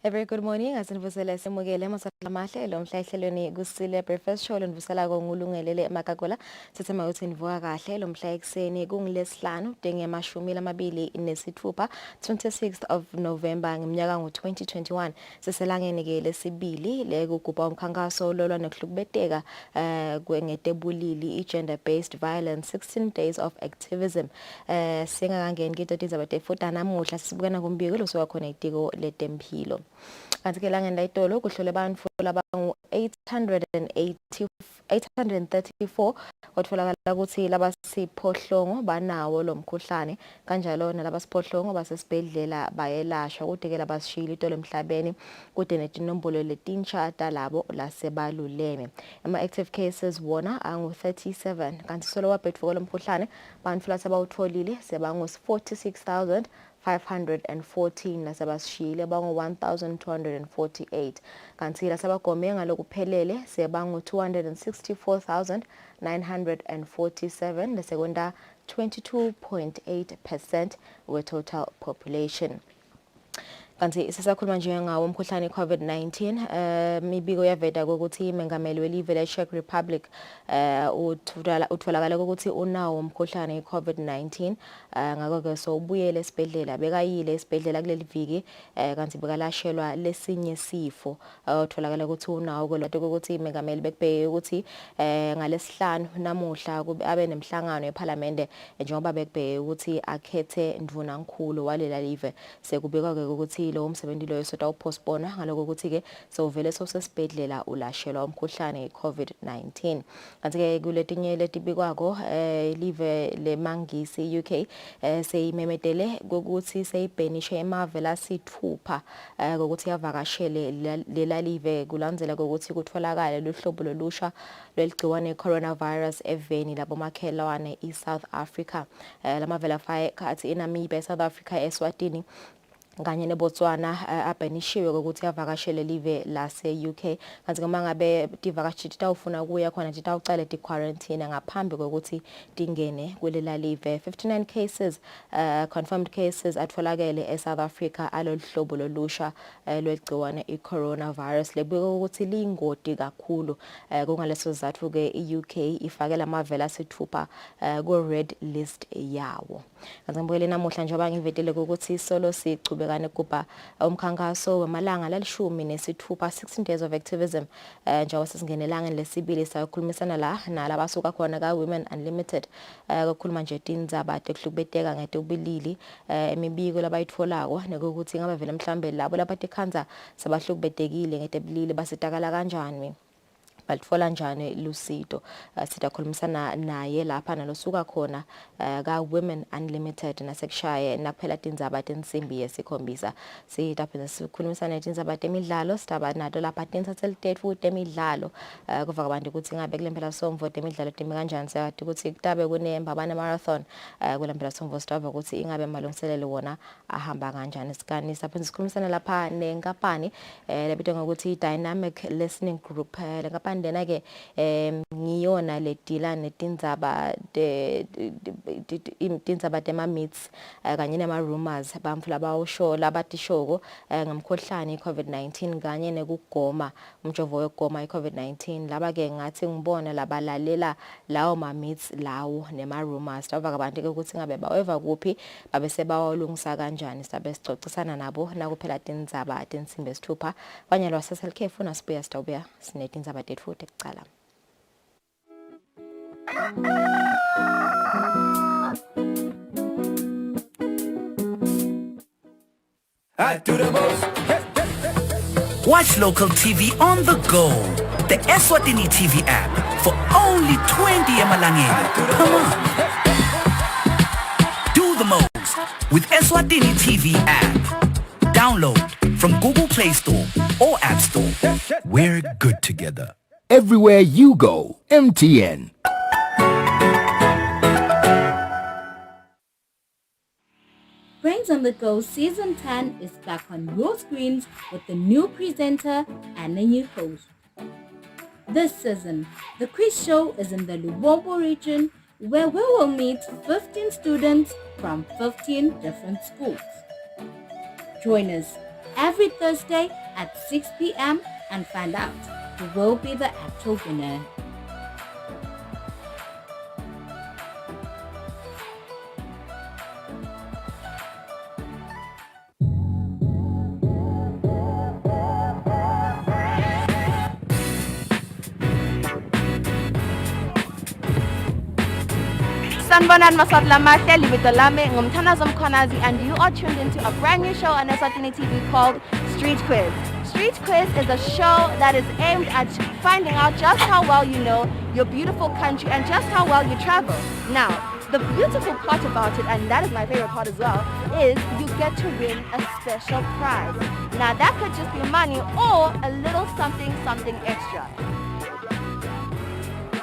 A very good morning. Asinivusele simukele masahlamahle lo mhlayihlelweni Kusile breakfast show lendvusela ngulungelele makagola sithema ukuthi nivuka kahle lo mhla ekseni kungilesihlanu dengemashumi lamabili nesithupha 26th of November ngeminyaka ngo2021 seselangeni ke lesibili lekugubha umkhankaso lolwa nokuhlukubeteka kwengetebulili gender based violence 16 days of activism singakangeni kitoti zabate futa namuhla sibukana kumbiko losuka khona itiko letempilo kanti ke langeni layitolo kuhlole abantu labangu 834 kwatholakala ukuthi labasiphohlongo banawo lo mkhuhlane kanjalo nalabasiphohlongo basesibhedlela bayelashwa kude ke labasishila itolo emhlabeni kude netinombolo letinchata labo lasebaluleme ama active cases wona angu 37 kanti solo wabhetfuko lo mkhuhlane bantu lasebawutholile sebangu 46,514 nasebashile bangu 1248 kanti lasebagome ngalokuphelele sebangu 264,947 lesekwenda 22.8% we total population. Kanti sisakhuluma nje ngawo umkhuhlane COVID-19 mibiko yaveda ukuthi imengameli welive le Czech Republic utholakala ukuthi unawo umkhuhlane iCovid-19 ngakho ke so ubuyele esibhedlela bekayile esibhedlela kuleli viki kanti bekalashelwa lesinye sifo utholakala ukuthi unawo kodwa ukuthi imengameli bekubheke ukuthi ngalesihlanu namuhla abe nemhlangano eParliament njengoba bekubheke ukuthi akhethe ndvunankulu walela live sekubikwa ke ukuthi lo umsebenzi lo yesota upostpone ngaloko ukuthi ke sovele sosesibhedlela ulashelwa umkhuhlane iCovid-19 kanti ke kuletinye letibikwako live leMangisi UK seyimemetele ukuthi seyibhenishe emave lasithupha ukuthi yavakashele lela live kulandzela ukuthi kutholakala lohlobo lolusha lweligciwane coronavirus eveni labo makhelwane eSouth Africa lamavela faye khathi eNamibia eSouth Africa eSwatini kanye neBotswana abhenishiwe ukuthi yavakashele live lase UK kanti kama ngabe tivakashi titawufuna kuya khona titawucala quarantine ngaphambi kokuthi tingene kulela live 59 cases confirmed cases atfolakele eSouth Africa aloluhlobo lolusha lwegciwane iCoronavirus lebika ukuthi lingoti kakhulu kungaleso sizathu ke iUK ifakela amavela asithupha ku red list yawo kanti ngibukele namuhla njengoba ngivetele ukuthi solo sicube kane kuba umkhankaso wemalanga lalishumi nesithupha 16 days of activism njengoba sesingenelanga lesibili sakhulumisana la nalabasuka khona ka Women Unlimited ukukhuluma nje tindzaba tekuhlubeteka ngetobulili imibiko labayitfolako nekuthi ngabe vele mhlambe labo labatikhanza sabahlukubetekile ngetebulili basitakala kanjani balitfola njani lusito sitakhulumisana naye lapha nalosuka khona ka Women Unlimited nasekushaye nakuphela tindzaba tensimbi yesikhombisa sitaphe sikhulumisana tindzaba temidlalo sitaba nato lapha tensatse litetfu temidlalo kuva abantu ukuthi ngabe kulempela somvo temidlalo timi kanjani siyathi ukuthi kutabe kunemba bana marathon kulempela somvo sitaba ukuthi ingabe malungiselelo wona ahamba kanjani sikani saphe sikhulumisana lapha nenkampani lebitwa ngokuthi Dynamic Listening Group lenkampani ndena ke ngiyona ledila netindzaba tindzaba tema myths kanye nema rumors bamfula bawusho labatishoko ngemkhohlane iCovid-19 kanye nekugoma umjovo wegoma iCovid-19 laba ke ngathi ngibona labalalela lawo ma myths lawo nema rumors bava abantu ke ukuthi ngabe baweva kuphi babe sebawalungisa kanjani sabe sicocisana nabo nakuphela tindzaba tensimbi esithupha kwanye lwaseselkhefu nasibuya sitawubuya sinetindzaba tetfu tekucala. I do the most. Watch local TV on the go. The Eswatini TV app for only 20 emalangeni. Come on. Do the most with Eswatini TV app. Download from Google Play Store or App Store. We're good together. Everywhere you go, MTN. Brains on the Go Season 10 is back on your screens with a new presenter and a new host. This season, the quiz show is in the Lubombo region where we will meet 15 students from 15 different schools. Join us every Thursday at 6 p.m. and find out who will be the actual winner. Sanibonani maswabula mahle libito lami ngumthanazo Mkhonazi and you are tuned into a brand new show on Eswatini TV called Street Quiz. Street Quiz is a show that is aimed at finding out just how well you know your beautiful country and just how well you travel. Now, the beautiful part about it, and that is my favorite part as well, is you get to win a special prize. Now that could just be money or a little something extra.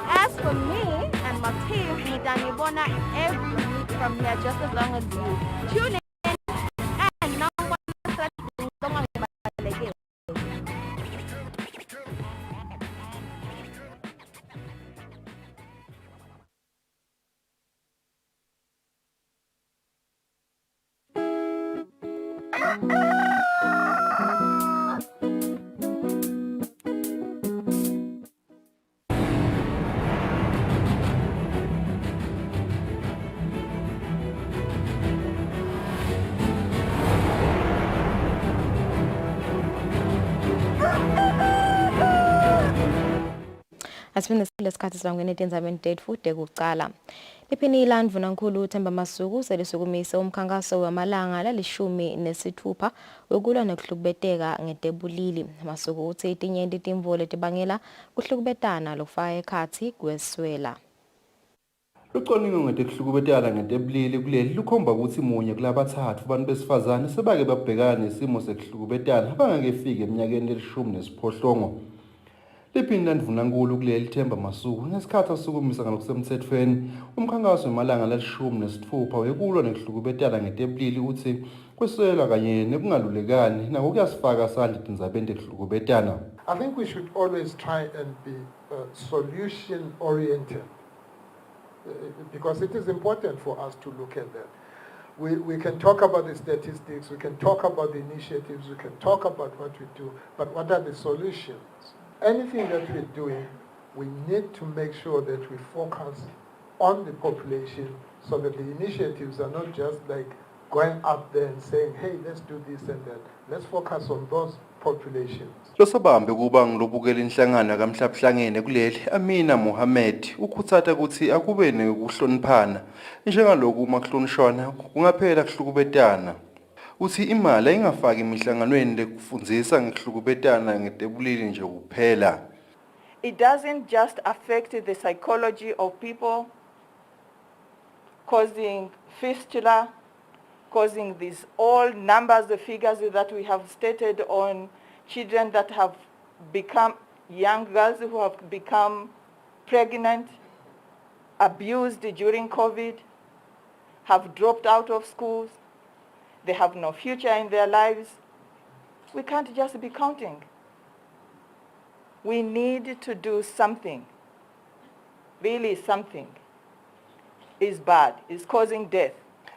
As for me and my team, Nidanibona every week from here, just as long as you tune in and now Asifuna lesikhathi sibangene etindzabeni tetfu tekucala. Liphini ilandvu nankulu uThemba Masuku selisukumise umkhankaso wamalanga lalishumi nesithupha wekulwa nekuhlukubeteka ngetebulili. Masuku uthi itinyenti timvo letibangela kuhlukubetana lokufaka ekhatsi kweswela. Lucwaningo ngetekuhlukubetana ngetebulili kuleli lukhomba ukuthi munye kulabathathu abantu besifazane sebake babhekana nesimo sekuhlukubetana abangakefiki eminyakeni lelishumi nesiphohlongo. Liphini landvunankulu kuleli Themba Masuku ngesikhathi asukumisa ngalokusemthethweni umkhankaso wemalanga lalishumi nesithupha wekulwa nekuhlukubetana ngetebulili uthi kweswela kanye nekungalulekani nako kuyasifaka sandla etindzabeni tekuhlukubetana. I think we should always try and be solution oriented because it is important for us to look at that. We can talk about the statistics, we can talk about the initiatives, we can talk about what we do, but what are the solutions? Anything that we're doing, we need to make sure that we focus on the population so that the initiatives are not just like going up there and saying, hey, let's do this and that. Let's focus on those populations. Losabambe kuba ngilobukela inhlangano kamhlabhlangene kuleli Amina Mohammed ukhutsata ukuthi akube nekuhloniphana njengaloku uma kuhlonishwana kungaphela kuhlukubetana. Uthi imali ingafaki emihlanganweni lekufundzisa ngekuhlukubetana ngetebulili nje kuphela. It doesn't just affect the psychology of people, causing fistula, causing these all numbers, the figures that we have stated on children that have become, young girls who have become pregnant, abused during COVID, have dropped out of schools, they have no future in their lives. We can't just be counting. We need to do something, really something. Is bad, is causing death.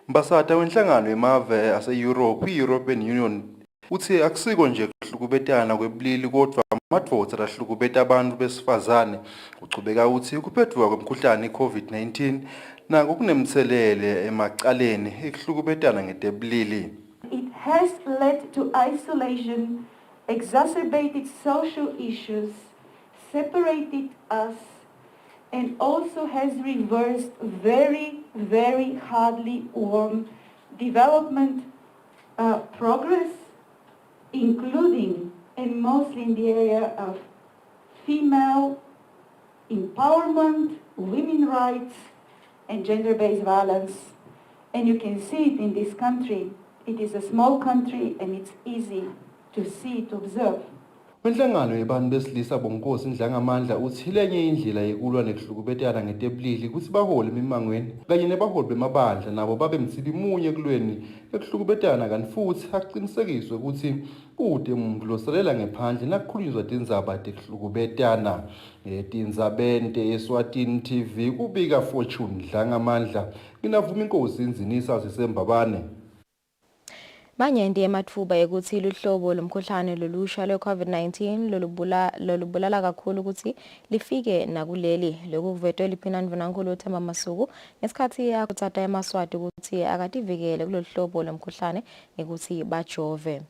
Mbasata wenhlangano emave ase-Europe, i-European Union, uthi akusiko nje kuhlukubetana kwebulili kodwa amadvodza lahlukubeta abantu besifazane ucubeka uthi ukuphethwa kwemkhuhlane i-COVID-19 nako kunemtselele emacaleni ekuhlukubetana ngetebulili. It has led to isolation, exacerbated social issues, separated us, and also has reversed very, very hardly won development progress, including and mostly in the area of female empowerment, women's rights, and gender-based violence. And you can see it in this country. It is a small country and it's easy to see, to observe. Wenhlangano yebantu besilisa bonkosi indlangamandla uthi lenye indlela yekulwa nekuhlukubetana ngetebulili ukuthi bahole emimangweni kanye nebaholi bemabandla nabo babe mtsibi munye ekulweni ekuhlukubetana kanti futhi aqinisekiswe ukuthi kude umuntu losalela ngephandle nakukhulunywa tindzaba tekuhlukubetana. Etindzabeni Eswatini TV kubika Fortune Dlangamandla nginavuma inkosi inzinisa sisembabane. Manyenti ematfuba ekuthi luhlobo lomkhuhlane lolusha lwe-COVID-19 lolubulala kakhulu ukuthi lifike nakuleli. Lokhu kuvetwe liphina Ndvunankhulu Themba Masuku ngesikhathi akuthatha eMaswati ukuthi akativikele kulolu hlobo lomkhuhlane ukuthi bajove.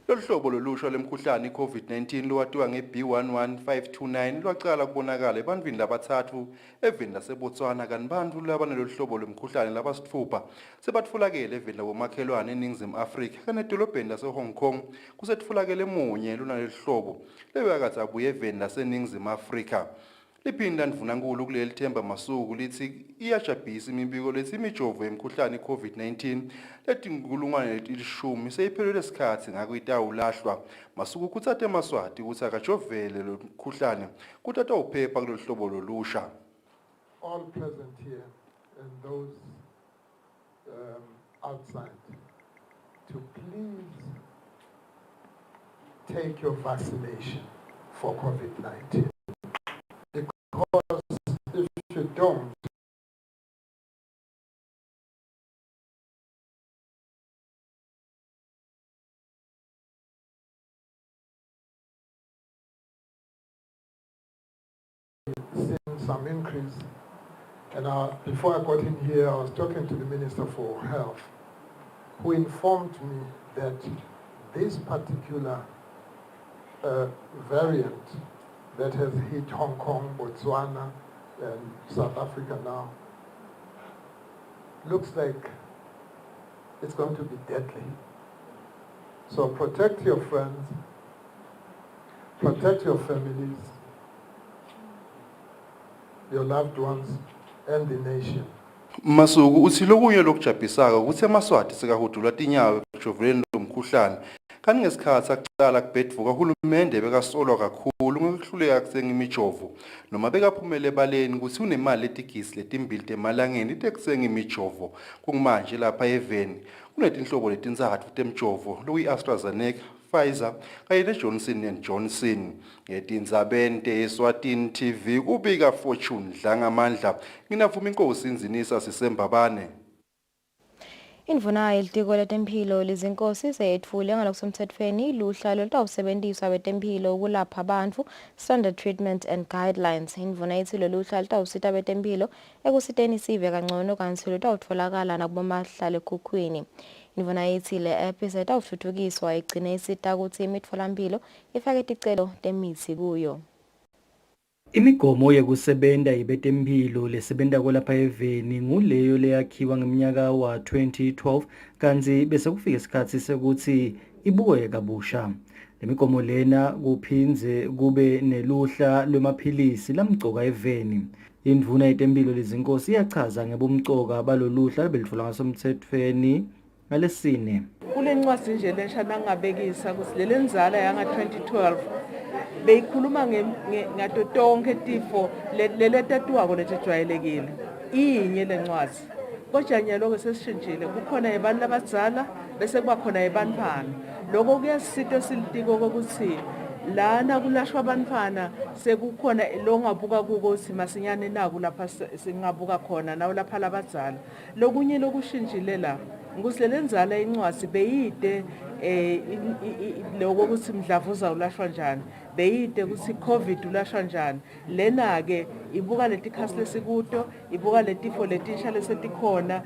Lolu hlobo lolusha lemkhuhlane i-COVID-19 lowatiwa nge-B11529 lwaqala kubonakala ebantwini labathathu eveni laseBotswana kanti bantfu labanalolu hlobo lomkhuhlane labasithupha sebatfulakele eveni labomakhelwane eNingizimu Afrika kanedolobheni lase-Hong Kong kusetfulakele munye lunalolu hlobo lebekade abuye eveni laseNingizimu Afrika. Liphinda Ndvunankhulu kuleli Themba Masuku lithi iyajabhisa imibiko lethi imijovo yemkhuhlane i-COVID-19 letinkulungwane letishumi seyiphelele isikhathi ngako itawulahlwa. Masuku kutsate eMaswati ukuthi akajovele lo mkhuhlane kuti atawuphepha kulolu hlobo lolusha. All present here and those outside to please take your vaccination for COVID-19. Because if you don't, seeing some increase. And before I got in here, I was talking to the Minister for Health, who informed me that this particular variant that has hit Hong Kong, Botswana, and South Africa now, looks like it's going to be deadly. So protect your friends, protect your families, your loved ones, and the nation. Masuku uthi lokunye lokujabhisaka ukuthi eMaswati sekahudulwa tinyawo ekujoveleni lomkhuhlane kanti ngesikhathi akucala kubhedvuka uhulumende bekasolwa kakhulu ngekuhluleka kuthenga imijovo noma bekaphumele ebaleni ukuthi unemali letigisi letimbili temalangeni tekuthenga imijovo. Kungmanje lapha eveni kunetinhlobo letintsatfu temjovo lokuyi-AstraZeneca, Pfizer kanye neJohnson & Johnson. Ngetindzabeni te-Eswatini TV kubika Fortune Dlangamandla. Nginavuma inkosi Nzinisa Sisembabane. Indvuna yelitiko letemphilo lizinkosi seyetfule ngalokusemtsetfweni luhla lolutawusebentisa betemphilo ukulapha bantfu standard treatment and guidelines. Indvuna ithi loluhla lutawusita betemphilo ekusiteni sive kangcono kanti lutawutfolakala nakubomahlalekhukhukhwini. Indvuna ithi le app isetawutfutfukiswa igcine isita kutsi imitfolamphilo ifake ticelo temitsi kuyo. Imigomo yekusebenta ibetemphilo lesebenta kwelapha eveni nguleyo leyakhiwa ngeminyaka wa 2012 kanti bese kufika isikhathi sekuthi ibukwe kabusha. Lemigomo lena kuphindze kube neluhla lwemaphilisi lamgcoka eveni. Indvuna yetemphilo lezinkosi iyachaza ngebumcoka baloluhla belitfola ngasemtsetfweni ngalesine. Kulencwadi nje lesha nangabekisa ukuthi lelenzala yanga 2012 beyikhuluma ngato tonke tifo leletatuwako letijwayelekile inye lencwadzi kodwa nyalo sesishintshile kukhona yebantu labadzala bese kuba khona yebantfana. Lokho kuyasita silitiko ukuthi lana kulashwa abantfana sekukhona longabuka kuko ukuthi masinyane naku lapha singabuka khona nawo lapha labadzala. Lokunye lokushintshile la ukuthi lenzala incwadi beyide lokho ukuthi mdlavuza ulashwa njani, beyide ukuthi COVID ulashwa njani. Lena ke ibuka letikhasi lesikuto, ibuka letifo letisha lesetikhona,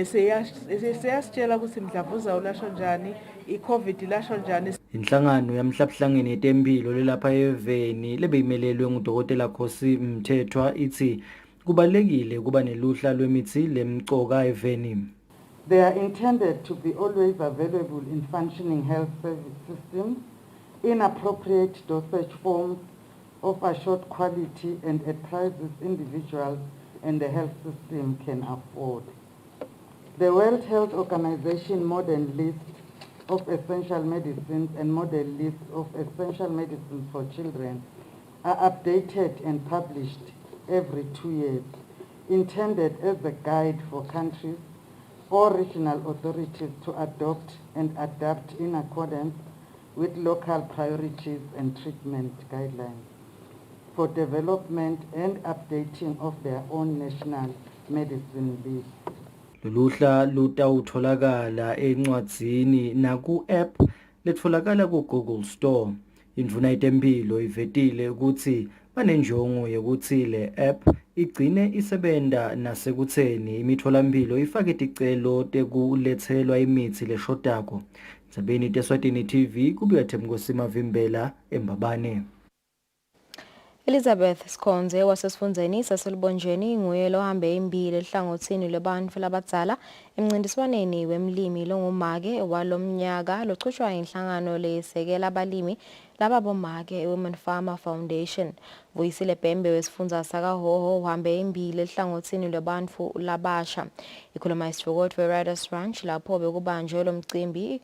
seyasitshela ukuthi mdlavuza ulashwa njani, iCovid ilashwa njani. Inhlangano yamhlabuhlangene yetemphilo lelapha eveni lebeyimelelwe ngudokotela Khosi Mthethwa ithi kubalekile kuba neluhla lwemitsi lemcoka eveni. They are intended to be always available in functioning health service systems, in appropriate dosage forms of assured quality and at prices individuals and the health system can afford. The World Health Organization modern list of essential medicines and model list of essential medicines for children are updated and published every 2 years, intended as a guide for countries or regional authorities to adopt and adapt in accordance with local priorities and treatment guidelines for development and updating of their own national medicine list. Loluhla lutawutholakala encwadzini naku-app letfolakala ku-Google Store. Indvuna yetemphilo ivetile ukuthi banenjongo yokuthi le app igcine isebenta nasekutseni imitfolamphilo ifake ticelo tekuletselwa imitsi leshotako. Ndzabeni teSwatini TV kubika Themkosi Mavimbela eMbabane. Elizabeth Skhonze wasesifundeni saselibonjeni nguye lohambe imbili ehlangothini lebantfu labadzala emncintiswaneni wemlimi longumake walomnyaka lochutshwa inhlangano lesekela abalimi lababomake Women Farmer Foundation. Kusile Bhembe wesifundza sakaHhohho uhambe imbili ehlangothini lebantfu labasha. Ikhuluma isivokotho Riders Ranch lapho bekubanjwe lo mcimbi.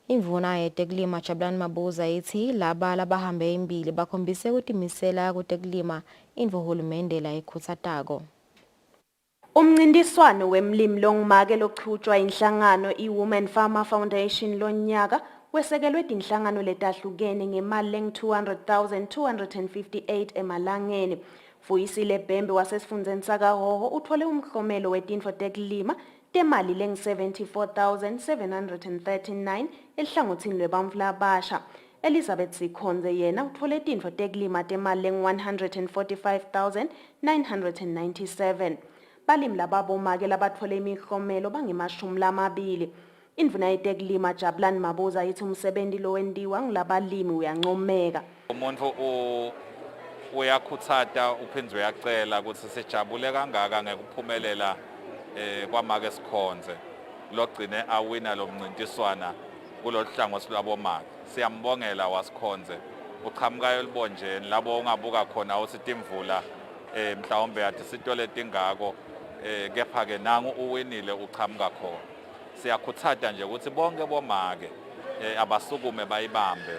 Imvuna yetekulima Jabulani Mabuza ithi laba labahambe imbili bakhombise ukutimisela kutekulima intfo uhulumende la ikhutsatako. Umncintiswano wemlimi longumake lochutshwa inhlangano i-Women Farmer Foundation lonyaka wesekelwe tinhlangano letahlukene ngemali leng-200,258 emalangeni. Kusile Bhembe wasesifundeni sakaHhohho uthole umklomelo wetintfo tekulima temali leng-74,739 ehlangothini lwebantfu labasha. Elizabeth Skhonze yena uthole tintfo tekulima temali leng-145,997. Balimi lababomake labathole imiklomelo bangemashumi 20. Indvuna yetekulima Jabulani Mabuza ithi umsebenti lowentiwa ngilabalimi uyancomeka. Umuntu uyakhuthata uphindze uyacela ukuthi sijabule kangaka ngekuphumelela kwamake Skhonze logcine awina lo mncintiswana kulohlangothi lwabomake. Siyambongela waSkhonze uqhamukayo libonjeni labo ungabuka khona usithi imvula mhlawumbe yathi sitole tingako kepha ke nangu uwinile uqhamuka khona. Siyakhuthata nje ukuthi bonke bomake abasukume bayibambe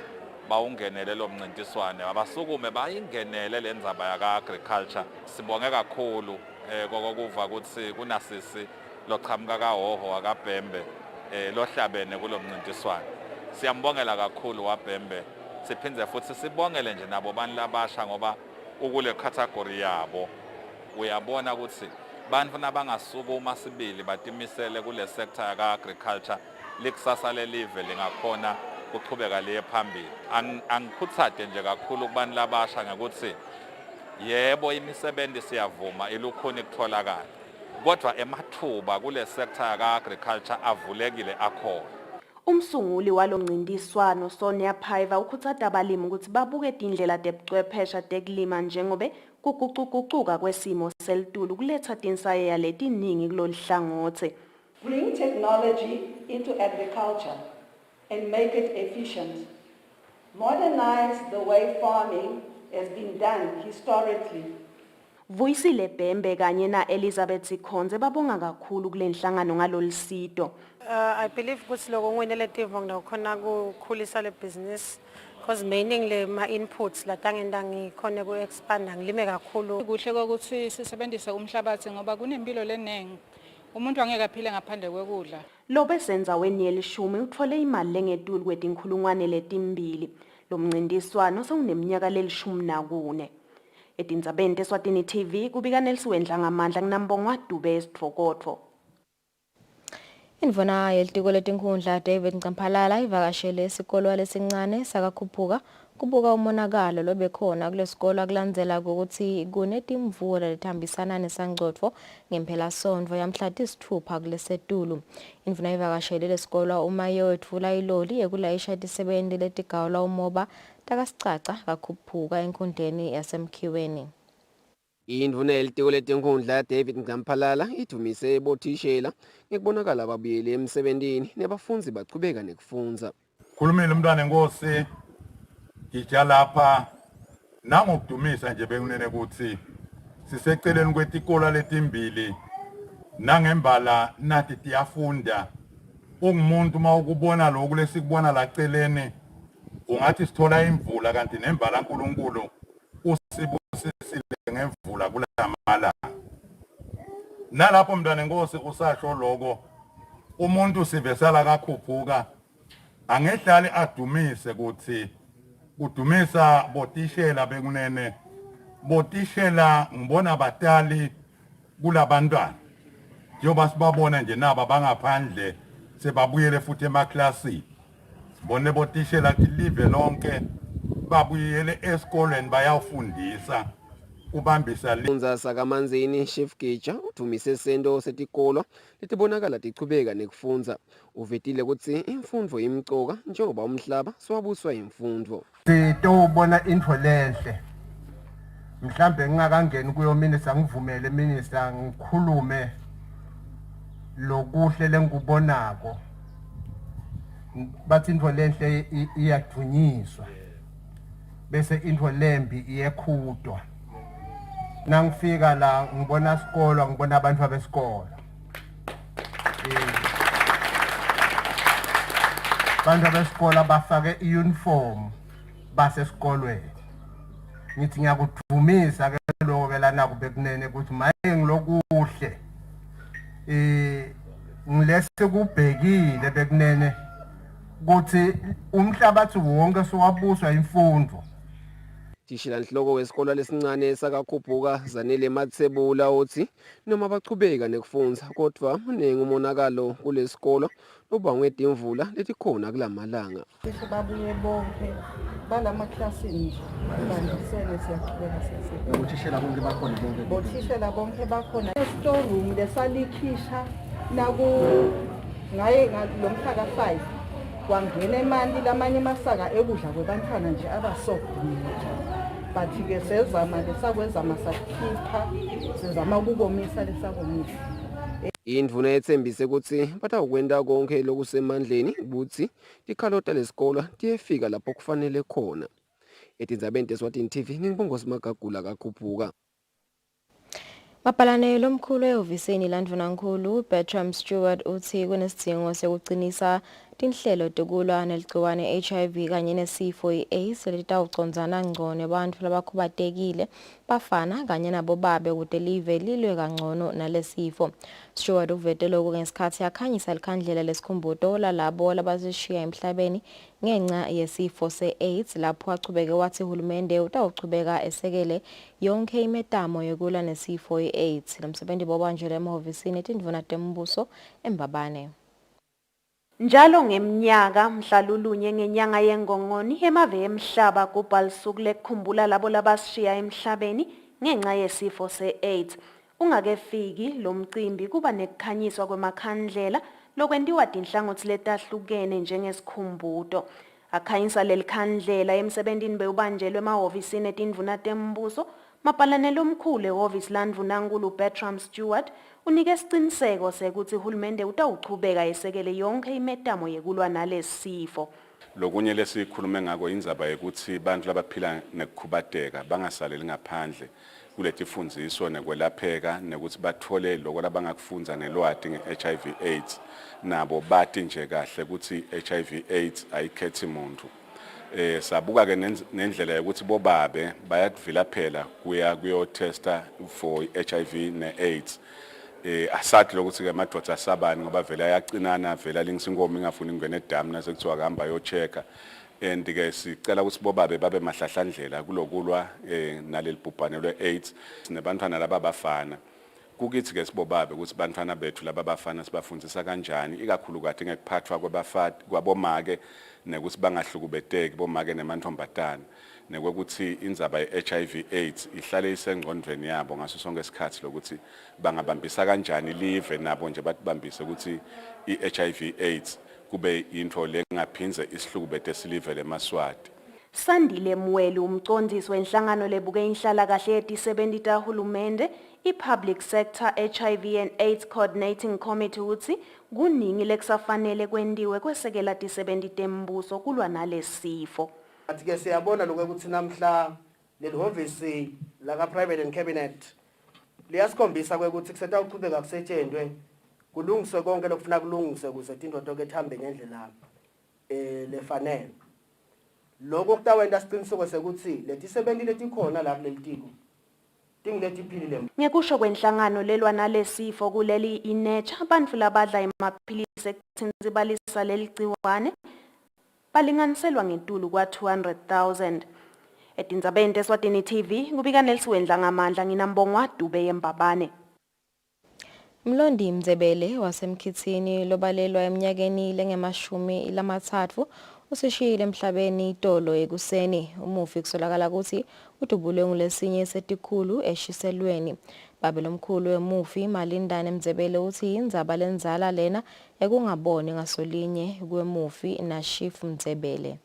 bawungenele lo mncintiswane, abasukume bayingenele lendzaba yaka-agriculture. Sibonge kakhulu kokuva ukuthi kunasisi loqhamuka kaHhohho wakaBhembe lohlabene kulo mncintiswane. Siyambongela kakhulu waBhembe. Siphindze futhi sibongele nje nabo bantu labasha ngoba ukule category yabo uyabona ukuthi bantu nabangasukuma sibili batimisele kule sector yaka-agriculture likusasa lelive lingakhona kuchubeka liye phambili. Angikhuthate nje kakhulu kubantu labasha ngekuthi yebo imisebenzi siyavuma ilukhuni kutholakala kodwa emathuba kule sector yaka-agriculture avulekile akhona. Umsunguli walomncintiswano Sonia Phaiva ukhutsata abalimi ukuthi babuke tindlela tebuchwepheshe tekulima njengobe kugucugucuka kwesimo selitulu kuletha tinsayeya letiningi kulolu hlangothi. Bring technology into agriculture and make it efficient. Modernize the way farming has been done historically. Kusile Bhembe kanye na Elizabeth Skhonze babonga kakhulu kule nhlangano ngalolisito. I believe ukuthi lokho ngwenele tivo ngikhona ukukhulisa le business because mainly ma inputs la tangenda ngikhona ku expand ngilime kakhulu. Kuhle ukuthi sisebenzise umhlabathi ngoba kunempilo lenengi. Umuntu angeke aphile ngaphandle kwekudla. Lo besenza weni yelishumi uthole imali lengetulu kwetinkhulungwane letimbili. Lo mncintiswano sewuneminyaka leli-14. Etindzabeni teSwatini TV kubika Nelsiwendla ngamandla nginambongwa Dube Sivokotho. Indvuna yelitiko letinkhundla David Ncamphalala ivakashele esikolo lesincane sakaKhuphuka kubuka umonakalo lobekhona kulesikolo akulandzela ukuthi kunetimvula letihambisana nesangcotfo ngempela sonto yamhla tisi-6 kulesetulu. Indvuna ivakashele lesikolo uma yowetfula iloli yekulayisha tisebenti letigawula umoba takasicaca kaKhuphuka enkhundleni yasemkhiweni. Indvuna yelitiko letinkhundla David Ncamphalala ithumise bothishela ngekubonakala ababuyele emsebentini nebafundzi bachubeka nekufundza. Khulumile umntwana enkosi ngija lapha nangokudumisa nje bekunene ukuthi siseceleni kwetikolo letimbili nangembala nathi tiyafunda. Ungumuntu mawukubona lokhu lesikubona la celeni ungathi sithola imvula kanti nembala kaNkulunkulu usibusisile ngemvula kulamala. Nalapho mntwana enkosi usasho lokho umuntu sivesala kaKhuphuka angehlali adumise ukuthi udumisa botishela bekunene botishela ngibona batali kulabantwana njengoba sibabona nje naba bangaphandle sebabuyele futhi emaklasini sibone botishela kuthi live lonke babuyele esikolweni bayafundisa ubambisa Unza sakamanzini Chief Gija uthumise sento setikolo letibonakala tichubeka nekufundza uvetile kutsi imfundvo imcoka njengoba umhlaba swabuswa imfundvo sitobona intfo lenhle mhlambe ngingakangeni kuyo minister ngivumele minister ngikhulume lokuhle lengubonako bathi intfo lenhle iyadunyiswa bese intfo lembi iyekhudwa nangifika la ngibona isikolo ngibona abantu abesikolo abantu abesikolo bafake iuniform basesikolweni ngithi ngiyakudumisa ke lokho ke lana kube kunene ukuthi maye ngilokuhle ngilese kubhekile bekunene ukuthi umhlabathi wonke sowabuswa imfundo Tishila Nhloko wesikolo lesincane sakaKhuphuka Zanele Matsebula uthi noma bachubeka nekufundza kodwa uningi umonakalo kulesikolo obangwe imvula letikhona kulamalanga Babuye bonke balamaklasini nje bandisene siyaqhubeka siyasebenzisa utishela bonke bakhona bonke bothishela bonke bakhona storeroom lesalikhisha naku ngaye lomhlaka 5 kwangena emanti lamanye masaka ekudla kwebantwana nje abasogumile bathi ke sezama lesakwenza masakhipha sizama ukukomisa lesakomisa Indvuna etsembise kutsi batawukwenta konke lokusemandleni ukuthi tikhalota lesikolo tiyefika lapho kufanele khona etindzabeni teSwatini TV ngibongosi Magagula kaKhuphuka Mapalane lomkhulu ehhoviseni landvunankulu Bertram Stewart uthi kunesidingo sekucinisa tinhlelo tokulwa neligciwane HIV kanye nesifo iAIDS letawucondzana ngcono abantu labakhubatekile bafana kanye nabo babe kude live lilwe kangcono nalesifo. Stewart uvete lokho ngesikhathi yakhanyisa likhandlela lesikhumbuto lalabo labasishiya emhlabeni ngenxa yesifo seAIDS lapho achubeke wathi uhulumende utawuchubeka esekele yonke imetamo yokulwa nesifo iAIDS. Lomsebenzi bobanjela emahhovisini etindvuna tembuso eMbabane. Njalo ngemnyaka mhlalulunye ngenyanga yengongoni emave emhlaba kubhalisuku lekukhumbula labo labashiya emhlabeni ngenxa yesifo seAIDS. Ungakefiki lo mcimbi kuba nekukhanyiswa kwemakhandlela lokwentiwa tinhlangothi letahlukene njengesikhumbuto. Akhanyisa lelikhandlela emsebentini bewubanjelwe emahhovisini etindvuna tembuso mapalane lomkhulu ehhovisi landvunankulu Bertram Stewart unike isiqiniseko sekuthi uhulumende utawuchubeka esekele yonke imetamo yekulwa nalesifo. Lokunye lesikhulume ngako indzaba ukuthi bantu labaphila nekukhubateka bangasaleli ngaphandle kuletifundziso nekwelapheka nekuthi bathole lokho labangakufundza nelwati nge-HIV AIDS nabo bati nje kahle ukuthi HIV AIDS ayikhethi muntu. Sabuka ke nendlela yokuthi bobabe bayakuvilaphela kuyotesta for HIV ne-AIDS. Asathi lokuthi ke amadoda asabani ngoba vele ayacinana vele lingisinkomo ingafuni ingene edamu nasekuthiwa kuhamba yochecka and ke sicela ukuthi bobabe babe mahlahlandlela kulokulwa naleli bhubhane lwe-AIDS nebantwana laba bafana. Kukithi ke sibobabe ukuthi bantwana bethu laba bafana sibafundzisa kanjani ikakhulu kade ngekuphathwa kwabafati kwabomake nekuthi bangahlukubeteki bomake nemantombazane nekwekuthi indzaba ye-HIV AIDS ihlale isengqondweni yabo ngaso sonke isikhathi lokuthi bangabambisa kanjani live nabo nje batibambise ukuthi i-HIV AIDS kube into lengaphindze isihlukubete silive leMaswati. Sandile Mweli umcondzisi wenhlangano lebuke inhlala kahle yetisebenti tahulumende i-Public Sector HIV and AIDS Coordinating Committee uthi kuningi lekusafanele kwendiwe kwesekela tisebenti tembuso kulwa nalesifo. Athi ke siyabona lokho ukuthi namhla lelihhovisi laka Private and Cabinet liyasikhombisa ukuthi kusetawuqhubeka kusetshenzwe kulungiswe konke lokufuna kulungiswe ukuze into tonke ihambe ngendlela lefanele. Lokho kutawenta isiqiniseko sekuthi letisebenti letikhona lapha lelitiko tingiletiphilile. Ngekusho kwenhlangano lelwa nalesifo kuleli inecha abantu labadla emaphilisi ekuthi balisa leligciwane balinganiselwa ngetulu kwa 200,000. Etindzabeni teSwatini TV kubika Nelsiwendla ngamandla nginambongwa Dube eMbabane. Mlondi Mzebele wasemkhithini lobalelwa eminyakeni lengemashumi lamathathu usishiyile emhlabeni itolo ekuseni. Umufi kusolakala ukuthi udubule ngolesinye setikhulu eshiselweni. Babelomkhulu wemufi Malindane Mzebele uthi indzaba lenzala lena ekungaboni ngasolinye kwemufi naShifu Mzebele.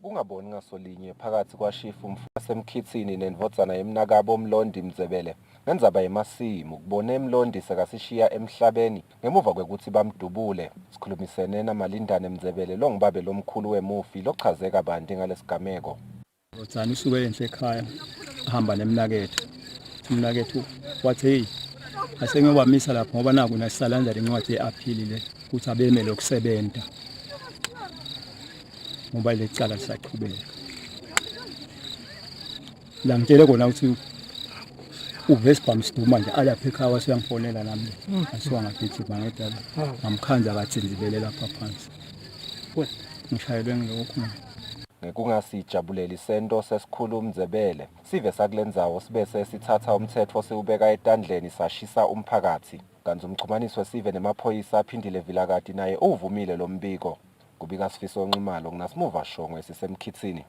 Kungaboni ngasolinye phakathi kwaShifu wasemkhithini nendvodzana yemnakabo Mlondi Mzebele ngendzaba yemasimu kubone Mlondi sekasishiya emhlabeni ngemuva kwekuthi bamdubule. Sikhulumisene naMalindane Mzebele longibabe lomkhulu wemufi lochaze kabanti ngalesigameko. Uthani usuke enhle ekhaya ahamba nemnaketho. Umnaketho wathi hey asengiyobamisa lapho ngoba naku nasisalanza lencwadi yeaphili le ukuthi abemele ukusebenza. Ngoba lecala lisaqhubeka. La ngitshele kona ukuthi uVespa Msiduma nje alapha ekhaya waseyangifonela nami. Asiwa ngathi bangedala. Ngamkhanza kaTsinzibele lapha phansi. Ngishayelwe ngilokho. Ngekungasijabuleli isento sesikhulu Mzebele sive sakulendzawo sibese sithatha umthetho siubeka etandleni sashisa umphakathi. Kanti umchumaniswe sive nemaphoyisa aphindile vilakati naye uvumile lo mbiko. Kubika Sifiso Nxumalo nginasimuva shongwe sisemkhithini.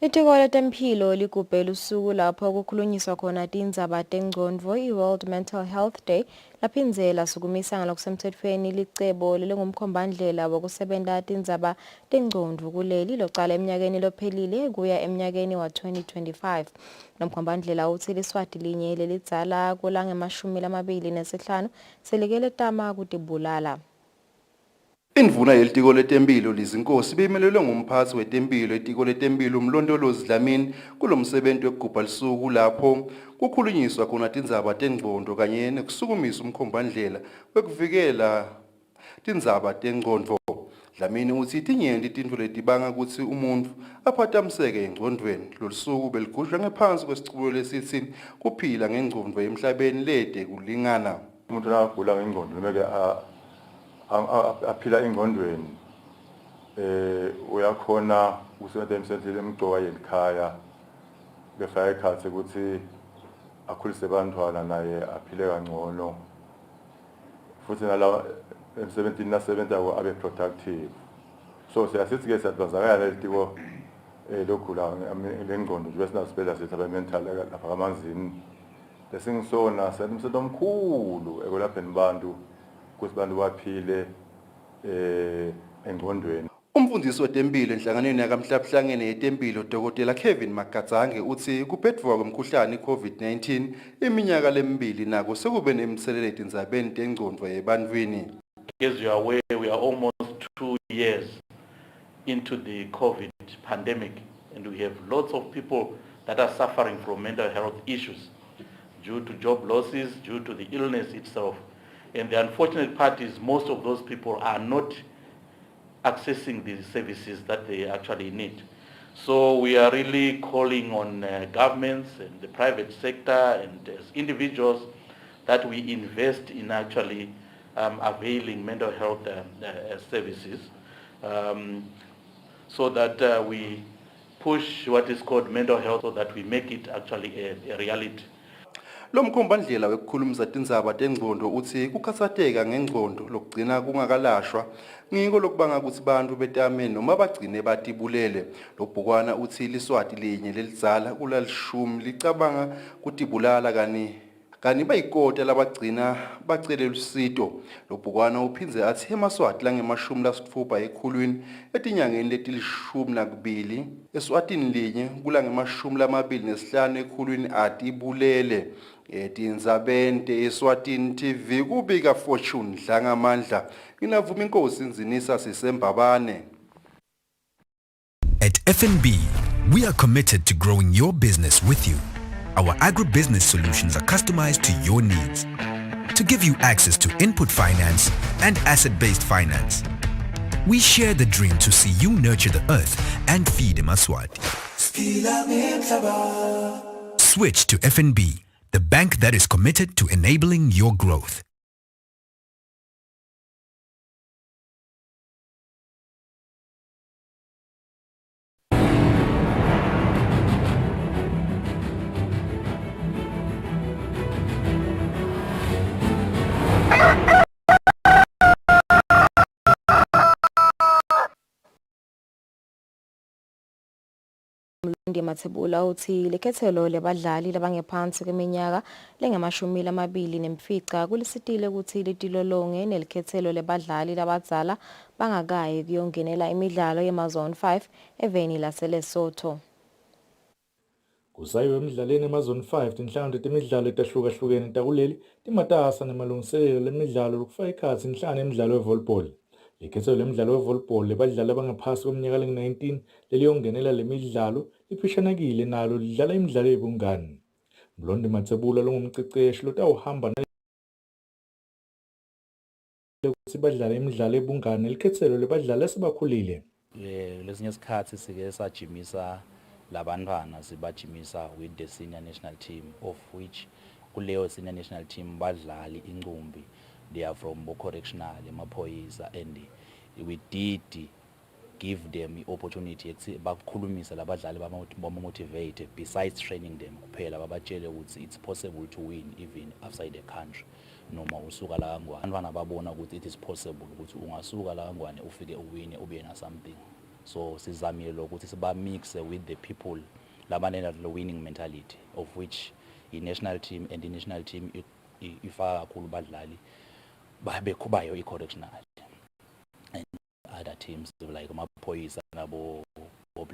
Itiko letempilo ligubhela usuku lapho kukhulunyiswa khona tindzaba tengcondvo i-World Mental Health Day laphindze lasukumisa ngalokusemthethweni licebo lelingumkhombandlela wokusebenta tindzaba tengcondvo kuleli locala eminyakeni lophelile kuya eminyakeni wa 2025. Nomkhombandlela uthi liswati linye lelidzala kulangemashumi lamabili nesihlanu selikele tama kutibulala. Indvuna yelitiko letempilo lizinkosi beyimelelwe ngumphathi wetempilo etiko letempilo uMlondolozi Dlamini kulomsebenzi wekugubha lisuku lapho kukhulunyiswa khona tindzaba tengcondvo kanye nekusukumisa umkhombandlela wekuvikela tindzaba tengcondvo. Dlamini uthi tinyenti tintfo letibanga ukuthi umuntu aphathamiseke engcondvweni. Losuku beligujwa ngephansi kwesiculo lesithi kuphila ngengcondvo emhlabeni lede kulingana. Umuntu ogula ngengcondvo kumele aphila engqondweni uyakhona usebenza emsebenzini emgcoka yelikhaya befaka ikhathi ukuthi akhulise abantwana naye aphile kangcono futhi nala emsebenzini nasebenza abe productive. So siyasithi ke siyadvazakala lelitiko lokugula ngengqondo nje bese nasibhedlela sethu abe-mental lapha kaManzini. Lesingisona senza omkhulu ekulapheni bantu ukuthi bantu baphile engqondweni. Umfundisi wetempilo enhlanganweni yakamhlabuhlangene yetempilo Dr. Kevin Magadzange uthi kuphetfwa kwemkhuhlane i-COVID-19 iminyaka lemibili nako sekube nemthelelo etindzabeni tengcondvo ebantwini. As you are aware, we are almost 2 years into the COVID pandemic and we have lots of people that are suffering from mental health issues due to job losses, due to the illness itself. And the unfortunate part is most of those people are not accessing the services that they actually need. So we are really calling on governments and the private sector and as individuals that we invest in actually availing mental health services so that we push what is called mental health so that we make it actually a reality. Lo mkhombandlela wekukhulumisa tindzaba tengcondvo uthi kukhatsateka ngengcondvo lokugcina kungakalashwa ngiko lokubanga ukuthi bantu betame noma bagcine batibulele. Lobhukwana uthi liswati linye lelidzala kulalishumi licabanga kutibulala kani bayikota labagcina bacele lusito. Lobhukwana uphindze athi emaswati langemashumi lasitfupha ekhulwini etinyangeni letilishumi nakubili Eswatini linye kulangemashumi lamabili nesihlanu ekhulwini atibulele. Tindzabente Eswatini TV kubika Fortune Dlangamandla nginavuma inkosi Nzinisa Sisembabane. At FNB, we are committed to growing your business with you. Our agribusiness solutions are customized to your needs to give you access to input finance and asset-based finance. We share the dream to see you nurture the earth and feed Eswatini. Switch to FNB, the bank that is committed to enabling your growth. Mlondi Mathebula uthi lekhethelo lebadlali labangephansi kweminyaka lengama-25 kulisitile ukuthi litilolonge nelikhethelo lebadlali labadzala bangakayi kuyongenela imidlalo yema-Zone 5 eveni laseLesotho. Kusayiwe emidlalweni emazone 5 tinhlangano temidlalo etahlukahlukene takuleli timatasa nemalungiselelo lemidlalo lokufaka ikhathi inhlangano yemidlalo yevolleyball. Lekhethelo lemidlalo yevolleyball lebadlali abangaphansi kweminyaka lengu-19 leliyongenela lemidlalo liphishanakile nalo lidlala imidlalo yebungani. Mlondi Mathebula longumceceshi lotawuhamba ukuthi badlala imidlalo yebungani nelikhethelo lebadlali asebakhulile. Lesinye isikhathi sike sajimisa labantwana sibajimisa with the senior national team, of which kuleyo senior national team badlali incumbi, they are from correctional emaphoyisa, and we did give them the opportunity bakukhulumisa labadlali bamotivate besides training them kuphela babatshele ukuthi it's possible to win even outside the country noma usuka la kangwane. Abantwana babona ukuthi it is possible ukuthi ungasuka la kangwane ufike uwine ube na something. So sizamile ukuthi siba mix with the people labanena the winning mentality, of which the national team and the national team ifaka kakhulu badlali bayo i-correctional and other teams like amaphoyisa nabo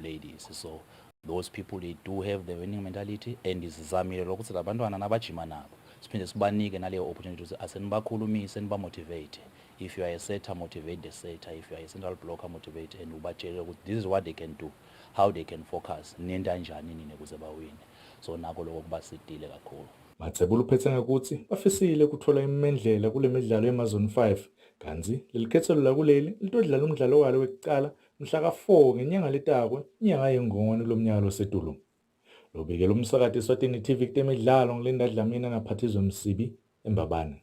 ladies. So those people, they do have the winning mentality, and sizamile ukuthi labantwana nabajima nabo siphinde sibanike naleyo opportunity ukuthi asenibakhulumise nibamotivate. If you are a setter, motivate the setter. If you are a central blocker, motivate, and ubatshele ukuthi this is what they can do, how they can focus, nenda njani nini ukuze bawine. So nako lokho kubasidile kakhulu. Mathebula uphethe ngokuthi bafisile ukuthola imendlela kule midlalo yemazone 5 kanti lelikhethelo lakuleli litodlala umdlalo walo wekuqala mhla ka4 ngenyanga letakwe inyanga yengongoni kulomnyaka losetulu. Lobikela umsakati Eswatini TV kutemidlalo ngilinda Dlamini naphathizwe Msibi eMbabane.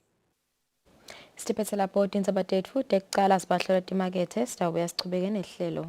Sitiphethe lapho indzaba tetfu tekucala sibahlola timakethe sitawubuya sichubeke nehlelo.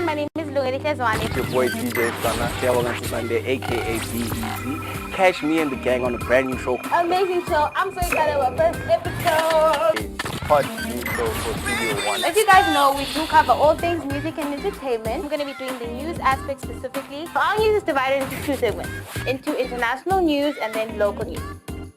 My name is Eswatini. It's your boy DJ Sunday, aka B-Easy. Catch me and the gang on a brand new show. Amazing show. I'm so excited about first episode. Hot new show for Studio One. As you guys know, we do cover all things music and entertainment. I'm going to be doing the news aspect specifically. Our news is divided into two segments, into international news and then local news.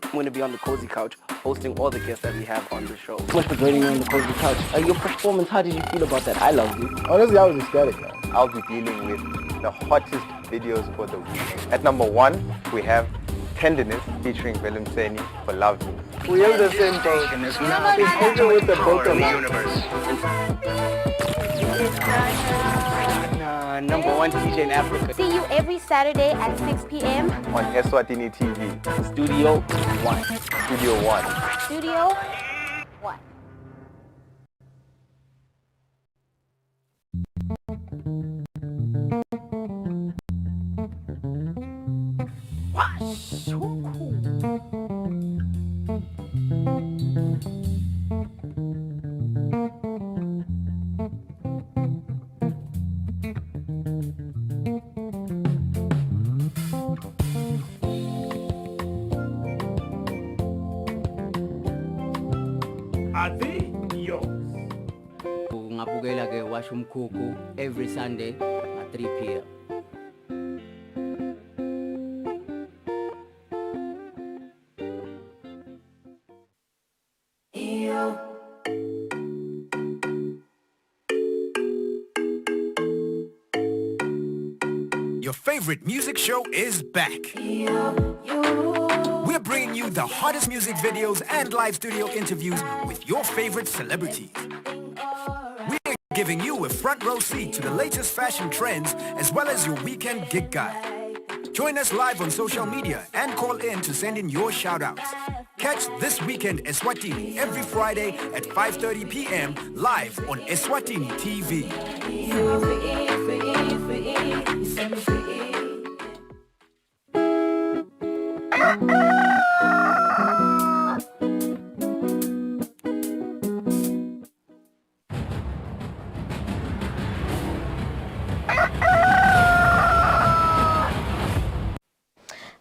I'm going to be on the cozy couch hosting all the guests that we have on the show. Thanks so much for joining me on the cozy couch. Your performance, how did you feel about that? I loved it. Honestly, I was ecstatic, man. I'll be dealing with the hottest videos for the week. At number 1, we have Tenderness featuring Willem Seni for Love Me. We have the same boat. And it's now the with the boat of the universe. Number 1 DJ in Africa. See you every Saturday at 6 p.m. on Eswatini TV. Studio One. Studio One. Studio One. Ungabukela ke Wash Umkhukhu every Sunday at 3 p.m. Your favorite music show is back. We're bringing you the hottest music videos and live studio interviews with your favorite celebrities. We're giving you a front row seat to the latest fashion trends as well as your weekend gig guide. Join us live on social media and call in to send in your shout-outs. Catch This Weekend Eswatini every Friday at 5:30 p.m. live on Eswatini TV.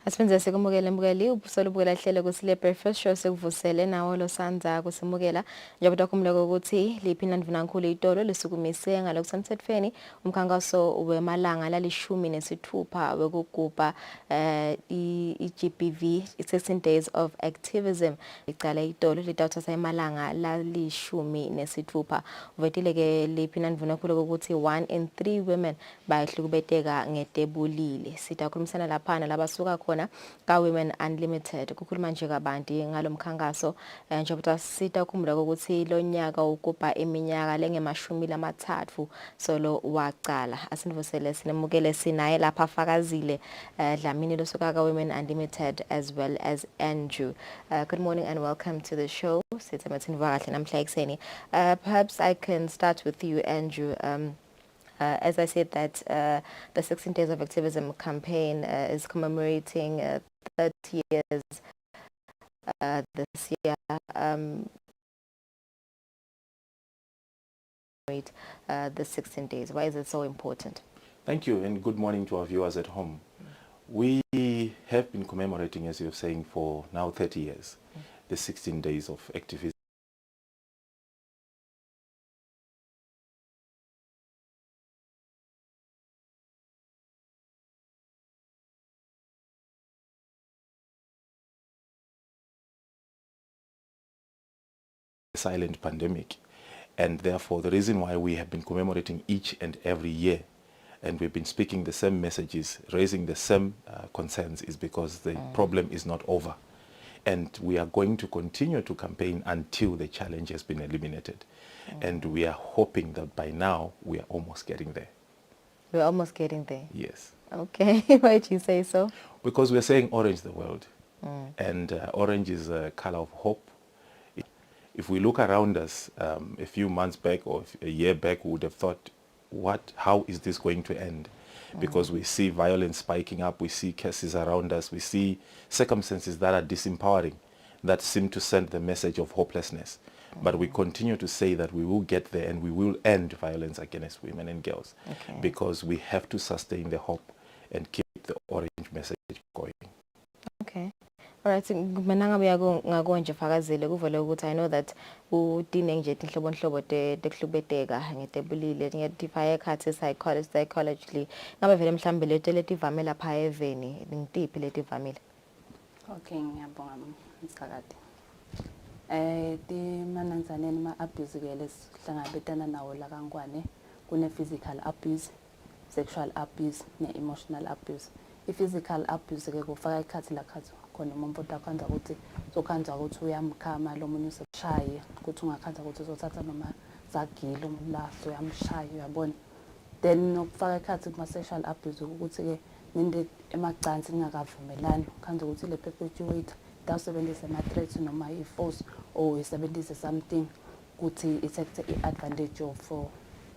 Asipenze sikumukela mbukeli ubusolo bukela hlelo kusile breakfast show sekuvusele nawo lo sanza kusimukela njengoba kumleko ukuthi liphina ndvinankulu itolo lisukumise ngalokusemthethweni umkhankaso wemalanga lalishumi nesithupha wekugubha iGBV 16 days of activism icala itolo litawuthatha emalanga lalishumi nesithupha uvetile ke liphina ndvinankulu ukuthi 1 in 3 women bayahlukubeteka ngetebulile sitakhulumisana laphana labasuka khona ka Women Unlimited kukhuluma nje kabanti ngalomkhankaso njengoba sita kumula ukuthi lo nyaka ukuba iminyaka lengemashumi lamathathu solo waqala asindivusele sinemukele sinaye lapha afakazile Dlamini losuka ka Women Unlimited as well as Andrew. Good morning and welcome to the show. Sithamathinva kahle namhla ekseni. Perhaps I can start with you, Andrew. As I said that the 16 Days of Activism campaign is commemorating 30 years this year. The 16 days. Why is it so important? Thank you and good morning to our viewers at home. We have been commemorating, as you're saying, for now 30 years, the 16 days of activism. Silent pandemic, and therefore the reason why we have been commemorating each and every year and we've been speaking the same messages, raising the same concerns is because the problem is not over, and we are going to continue to campaign until the challenge has been eliminated, and we are hoping that by now we are almost getting there. We're almost getting there. Yes. Okay. Why did you say so? Because we're saying orange the world, and orange is a color of hope. If we look around us a few months back or a year back, we would have thought, how is this going to end? Because we see violence spiking up, we see cases around us, we see circumstances that are disempowering, that seem to send the message of hopelessness. But we continue to say that we will get there and we will end violence against women and girls, because we have to sustain the hope and keep the orange message going. Okay. Alright, mina ngabe ngakonje fakazile kuvele ukuthi I know that udine nje inhlobonhlobo tehlubeteka ngetebulile ngiyadify ekhathi psychologically ngabe vele mhlambe leto letivame lapha eveni ngitiphi letivamile. Okay, ngiyabonga msakade. Timananzaneni ma abuse ke lesihlangabetana nawo la kangwane kune physical abuse, sexual abuse ne emotional abuse. I-physical abuse ke kufaka ikhathi lakhathi khona umuntu otakhanza ukuthi sokhanza ukuthi uyamkhama lo munye useshaye ukuthi ungakhanza ukuthi uzothatha noma zagilo umlaso uyamshaya uyabona. Then nokufaka ikhathi kuma sexual abuse ukuthi ke ninde emacansi ningakavumelani khanza ukuthi le perpetuator dawusebenzisa ama threats noma i-force or isebenzise something ukuthi ithathe i-advantage of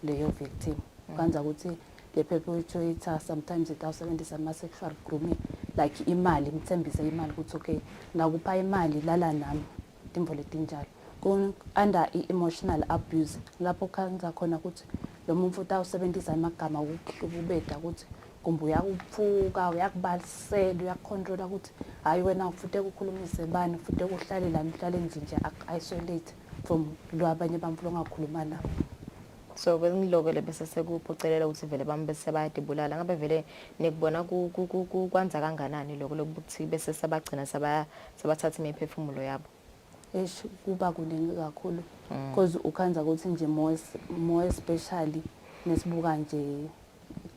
leyo victim. Khanza ukuthi the perpetuator sometimes itawusebenzisa ama sexual grooming like imali imthembise imali ukuthi okay ngakupha imali lala nami timvo letinjalo under emotional abuse lapho khanza khona ukuthi lo muntu utawusebenzisa amagama ukuhlububeda ukuthi kumbe uyakuphuka uyakubalisela uyakontrola ukuthi hayi wena ufute ukukhulumise bani ufute ukuhlale la mhlale nje isolate from lo abanye bamfulo ngakhuluma nabo. So ngilokele bese sekuphocelela ukuthi vele bami bese bayadibulala ngabe vele nikubona kwanza kanganani lokho lokuthi bese sabagcina sabathatha imiphefumulo yabo. Kuba kuningi kakhulu because ukhanza ukuthi nje more especially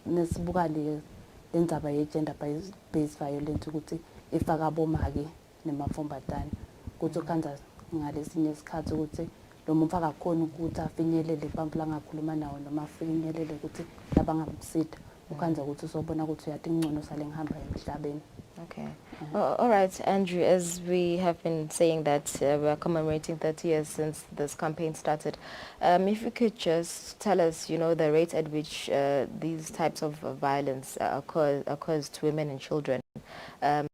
nesibuka le lenzaba ye gender based violence ukuthi ifaka bomake nemafombatana ukuthi ukhanza ngalesinye isikhathi ukuthi lo muntu akakhona ukuthi afinyelele ipampu langakhuluma nawo noma afinyelele ukuthi labangamsida ukhanza ukuthi usobona ukuthi uyathi ngcono sale ngihamba emhlabeni. Okay. All right, Andrew, as we have been saying that we're commemorating 30 years since this campaign started, if you could just tell us, you know, the rate at which these types of violence occurs to women and children. Are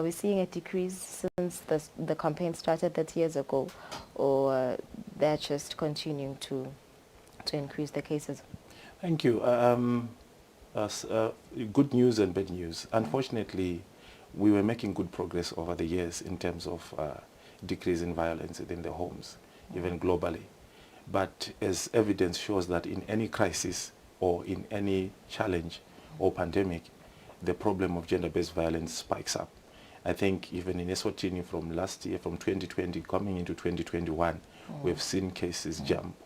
we seeing a decrease since the campaign started 30 years ago, or they're just continuing to increase the cases? Thank you. Good news and bad news. Unfortunately, we were making good progress over the years in terms of decrease in violence within the homes, even globally. But as evidence shows that in any crisis or in any challenge or pandemic, the problem of gender-based violence spikes up. I think even in Eswatini from last year, from 2020 coming into 2021, we've seen cases jump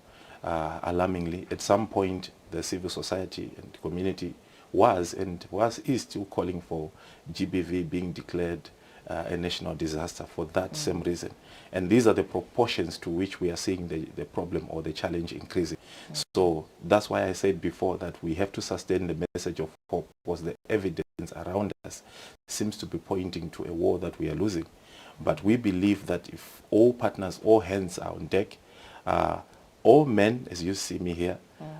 alarmingly. At some point, the civil society and community is still calling for GBV being declared a national disaster for that same reason. And these are the proportions to which we are seeing the problem or the challenge increasing. So that's why I said before that we have to sustain the message of hope, because the evidence around us seems to be pointing to a war that we are losing. But we believe that if all partners, all hands are on deck, all men, as you see me here,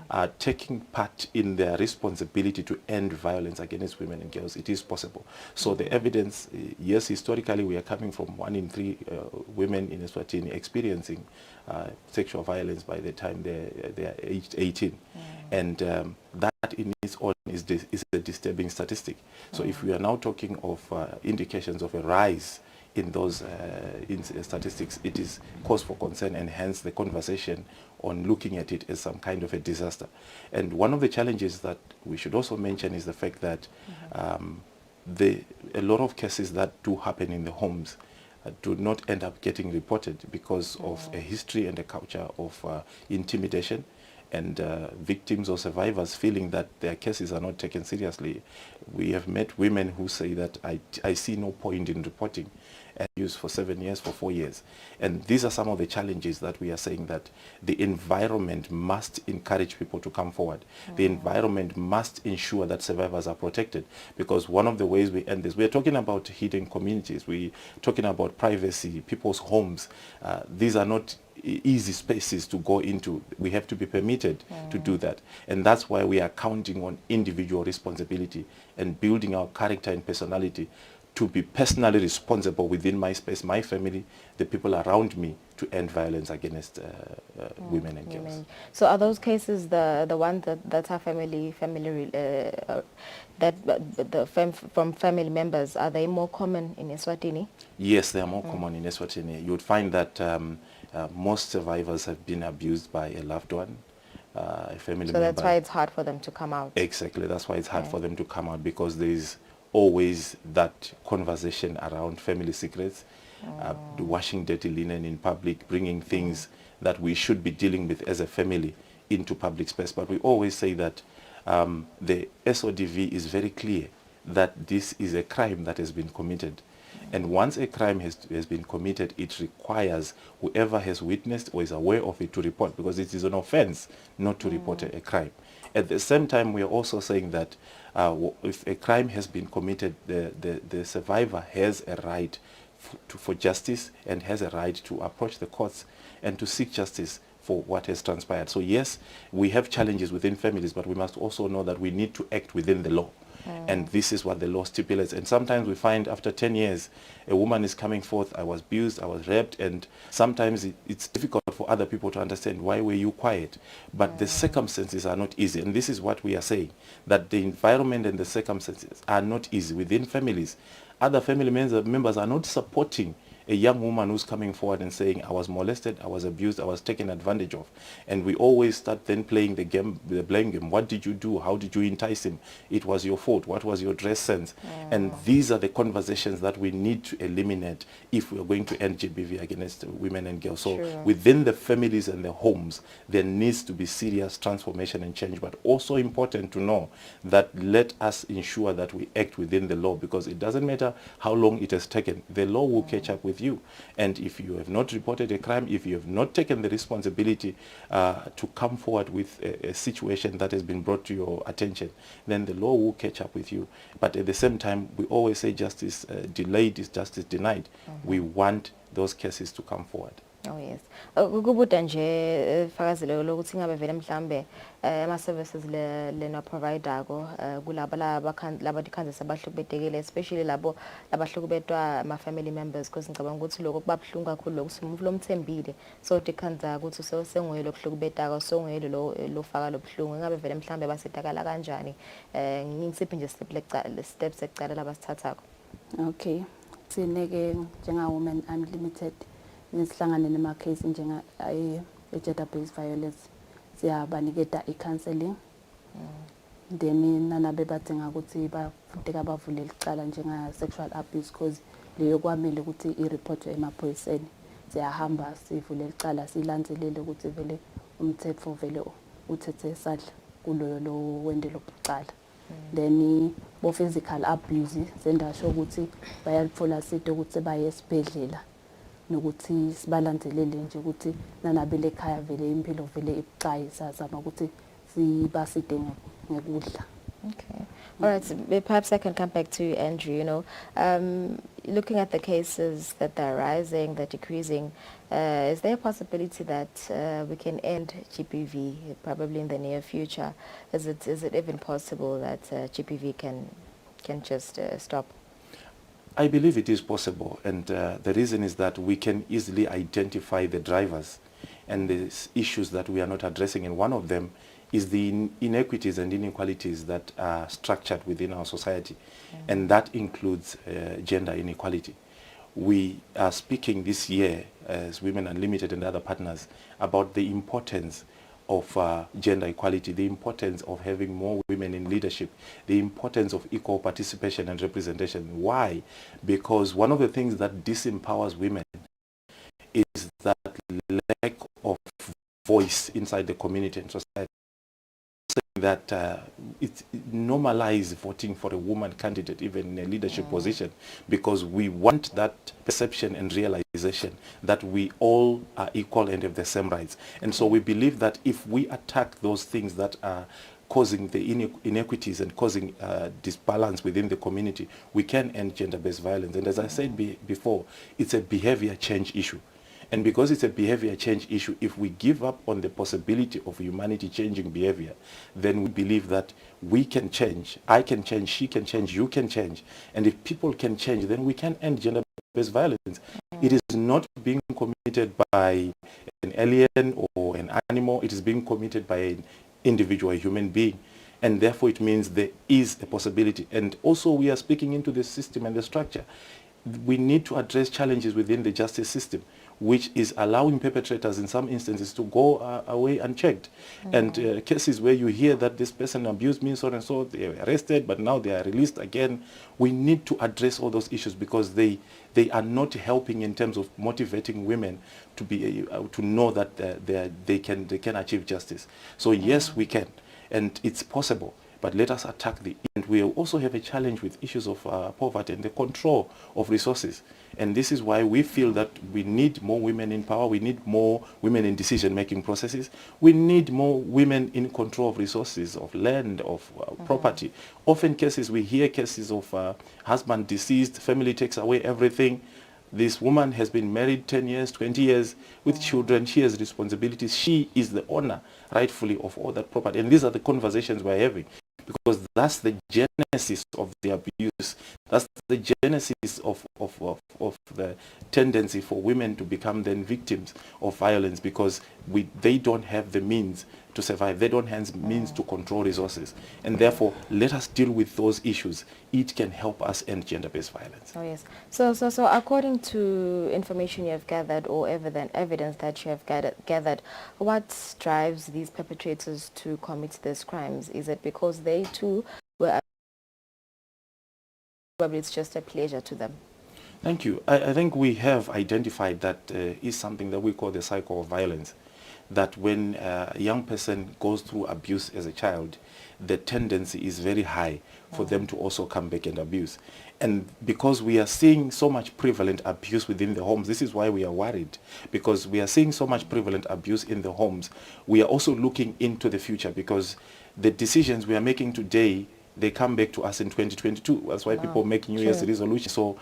are taking part in their responsibility to end violence against women and girls. It is possible. So the evidence, yes, historically we are coming from 1 in 3 women in Eswatini experiencing sexual violence by the time they are aged 18. And that in its own is a disturbing statistic. So if we are now talking of indications of a rise in those statistics, it is cause for concern, and hence the conversation on looking at it as some kind of a disaster. And one of the challenges that we should also mention is the fact that a lot of cases that do happen in the homes do not end up getting reported because of a history and a culture of intimidation, and victims or survivors feeling that their cases are not taken seriously. We have met women who say that I see no point in reporting, and used for 7 years, for 4 years. And these are some of the challenges that we are saying that the environment must encourage people to come forward. The environment must ensure that survivors are protected, because one of the ways we end this, we are talking about hidden communities, we're talking about privacy, people's homes. These are not easy spaces to go into. We have to be permitted to do that. And that's why we are counting on individual responsibility and building our character and personality to be personally responsible within my space, my family, the people around me, to end violence against women and girls. So are those cases the ones that are from family members, are they more common in Eswatini? Yes, they are more common in Eswatini. You would find that most survivors have been abused by a loved one, a family member. So that's why it's hard for them to come out. Exactly, that's why it's hard for them to come out, because there is always that conversation around family secrets, washing dirty linen in public, bringing things that we should be dealing with as a family into public space. But we always say that the SODV is very clear that this is a crime that has been committed. And once a crime has been committed, it requires whoever has witnessed or is aware of it to report, because it is an offense not to report a crime. At the same time, we are also saying that if a crime has been committed, the survivor has a right for justice and has a right to approach the courts and to seek justice for what has transpired. So yes, we have challenges within families, but we must also know that we need to act within the law. And this is what the law stipulates. And sometimes we find after 10 years, a woman is coming forth, I was abused, I was raped, and sometimes it's difficult for other people to understand, why were you quiet? But the circumstances are not easy. And this is what we are saying, that the environment and the circumstances are not easy within families. Other family members are not supporting a young woman who's coming forward and saying, I was molested, I was abused, I was taken advantage of. And we always start then playing the game, the blame game. What did you do? How did you entice him? It was your fault. What was your dress sense? And these are the conversations that we need to eliminate if we are going to end GBV against women and girls. So within the families and the homes, there needs to be serious transformation and change. But also important to know that let us ensure that we act within the law, because it doesn't matter how long it has taken. The law will catch up with with you. And if you have not reported a crime, if you have not taken the responsibility to come forward with a situation that has been brought to your attention, then the law will catch up with you. But at the same time, we always say justice delayed is justice denied. We want those cases to come forward. Oh yes. Ukubuda nje fakazelo lokuthi ngabe vele mhlambe ama services le provider ko kulabo laba dikhanzisa abahlukubetekile, especially labo labahlukubetwa ama family members, because ngicabanga ukuthi lokho kubabhlungu kakhulu lokuthi lomthembile so dikhanza ukuthi sengwe lokuhlukubetaka songwe lo faka lobhlungu ngabe vele mhlambe basedakala kanjani ngisiphi nje steps ekucala labasithathako. Okay. Sineke njenga Women Unlimited nesihlangane nema-case njenga gender-based violence siyabaniketa i-counselling then nanabe badinga ukuthi bafundeka bavule licala njenga-sexual abuse cause leyo kwamele ukuthi i-reportwe emaphoyiseni. Siyahamba sivule licala silanzelele ukuthi vele umthetho vele uthethe isandla kuloyo lo wende lokucala. Then bo-physical abuse sendasho ukuthi bayalithola sito ukuthi baye esibhedlela nokuthi sibalandelele nje ukuthi nanabele ekhaya vele impilo vele ibucayi sazama ukuthi sibaside ngekudla. Okay. All right. Perhaps I can come back to you, Andrew. You know, looking at the cases that are rising, that are decreasing, is there a possibility that we can end GBV probably in the near future? Is it even possible that GBV can just stop? I believe it is possible, and the reason is that we can easily identify the drivers and the issues that we are not addressing, and one of them is the inequities and inequalities that are structured within our society, and that includes gender inequality. We are speaking this year as Women Unlimited and other partners about the importance of gender equality, the importance of having more women in leadership, the importance of equal participation and representation. Why? Because one of the things that disempowers women is that lack of voice inside the community and society. That it normalizes voting for a woman candidate even in a leadership position, because we want that perception and realization that we all are equal and have the same rights. And so we believe that if we attack those things that are causing the inequities and causing disbalance within the community, we can end gender-based violence. And as I said before, it's a behavior change issue. And because it's a behavior change issue, if we give up on the possibility of humanity changing behavior, then we believe that we can change. I can change, she can change, you can change. And if people can change, then we can end gender-based violence. It is not being committed by an alien or an animal. It is being committed by an individual, a human being. And therefore it means there is a possibility. And also we are speaking into the system and the structure. We need to address challenges within the justice system, which is allowing perpetrators in some instances to go away unchecked. And cases where you hear that this person abused me, so and so, they were arrested, but now they are released again. We need to address all those issues because they are not helping in terms of motivating women to be to know that they can achieve justice. So yes, we can, and it's possible. But let us attack and we also have a challenge with issues of poverty and the control of resources. And this is why we feel that we need more women in power, we need more women in decision-making processes, we need more women in control of resources, of land, of property. Often cases, we hear cases of husband deceased, family takes away everything. This woman has been married 10 years, 20 years with children. She has responsibilities. She is the owner, rightfully, of all that property. And these are the conversations we're having, because that's the genesis of the abuse. That's the genesis of the tendency for women to become then victims of violence, because they don't have the means to survive. They don't have means to control resources. And therefore, let us deal with those issues. It can help us end gender-based violence. Oh, yes. So according to information you have gathered or evidence that you have gathered, what drives these perpetrators to commit these crimes? Is it because they too were, probably it's just a pleasure to them? Thank you. I think we have identified that is something that we call the cycle of violence. that when a young person goes through abuse as a child, the tendency is very high for them to also come back and abuse. And because we are seeing so much prevalent abuse within the homes, this is why we are worried, because we are seeing so much prevalent abuse in the homes. We are also looking into the future, because the decisions we are making today, they come back to us in 2022. That's why people make New Year's resolutions. So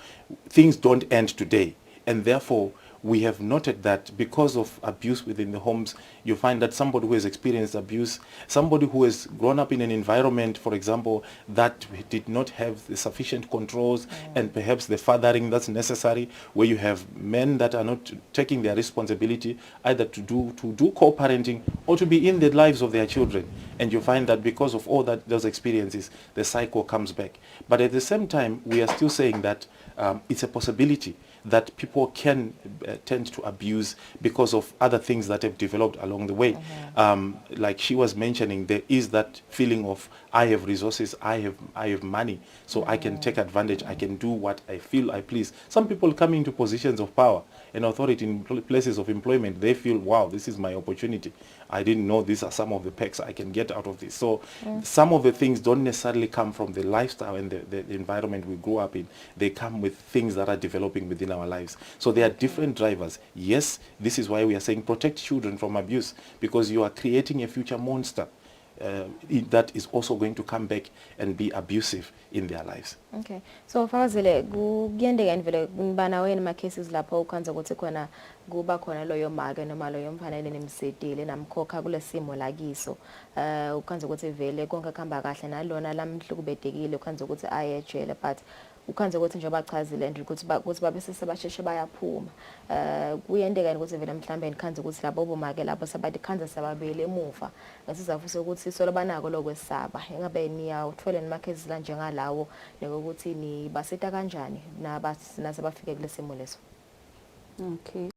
things don't end today. And therefore, we have noted that because of abuse within the homes, you find that somebody who has experienced abuse, somebody who has grown up in an environment, for example, that did not have the sufficient controls and perhaps the fathering that's necessary, where you have men that are not taking their responsibility either to do co-parenting or to be in the lives of their children. And you find that because of all those experiences, the cycle comes back. But at the same time, we are still saying that it's a possibility that people can tend to abuse because of other things that have developed along the way. Like she was mentioning, there is that feeling of, I have resources, I have money, so I can take advantage, I can do what I feel I please. Some people coming into positions of power and authority in places of employment, they feel, wow, this is my opportunity. I didn't know these are some of the perks I can get out of this. So some of the things don't necessarily come from the lifestyle and the environment we grew up in. They come with things that are developing within our lives. So there are different drivers. Yes, this is why we are saying protect children from abuse, because you are creating a future monster that is also going to come back and be abusive in their lives. Okay. So Fawazile, kuyendeka vele ngibana wena ma cases lapho ukhanza ukuthi khona kuba khona loyo make noma loyo mfanele nemsedile namkhokha kulesimo la kiso. Ukhanza ukuthi vele konke kuhamba kahle nalona lamhlukubedekile ukhanza ukuthi aye ejele, but ukhanza ukuthi nje bachazile nje ukuthi babe sesebasheshe bayaphuma. Kuyendeka ukuthi vele mhlambe nikhanza ukuthi labo bomake lapho sabathi khanza sababele emuva. Ngasizathu sokuthi solo banako lokwesaba. Engabe niyawuthola nemakhezi la njengalawo ukuthi ni baseta kanjani nase bafike kulesimo leso. Okay.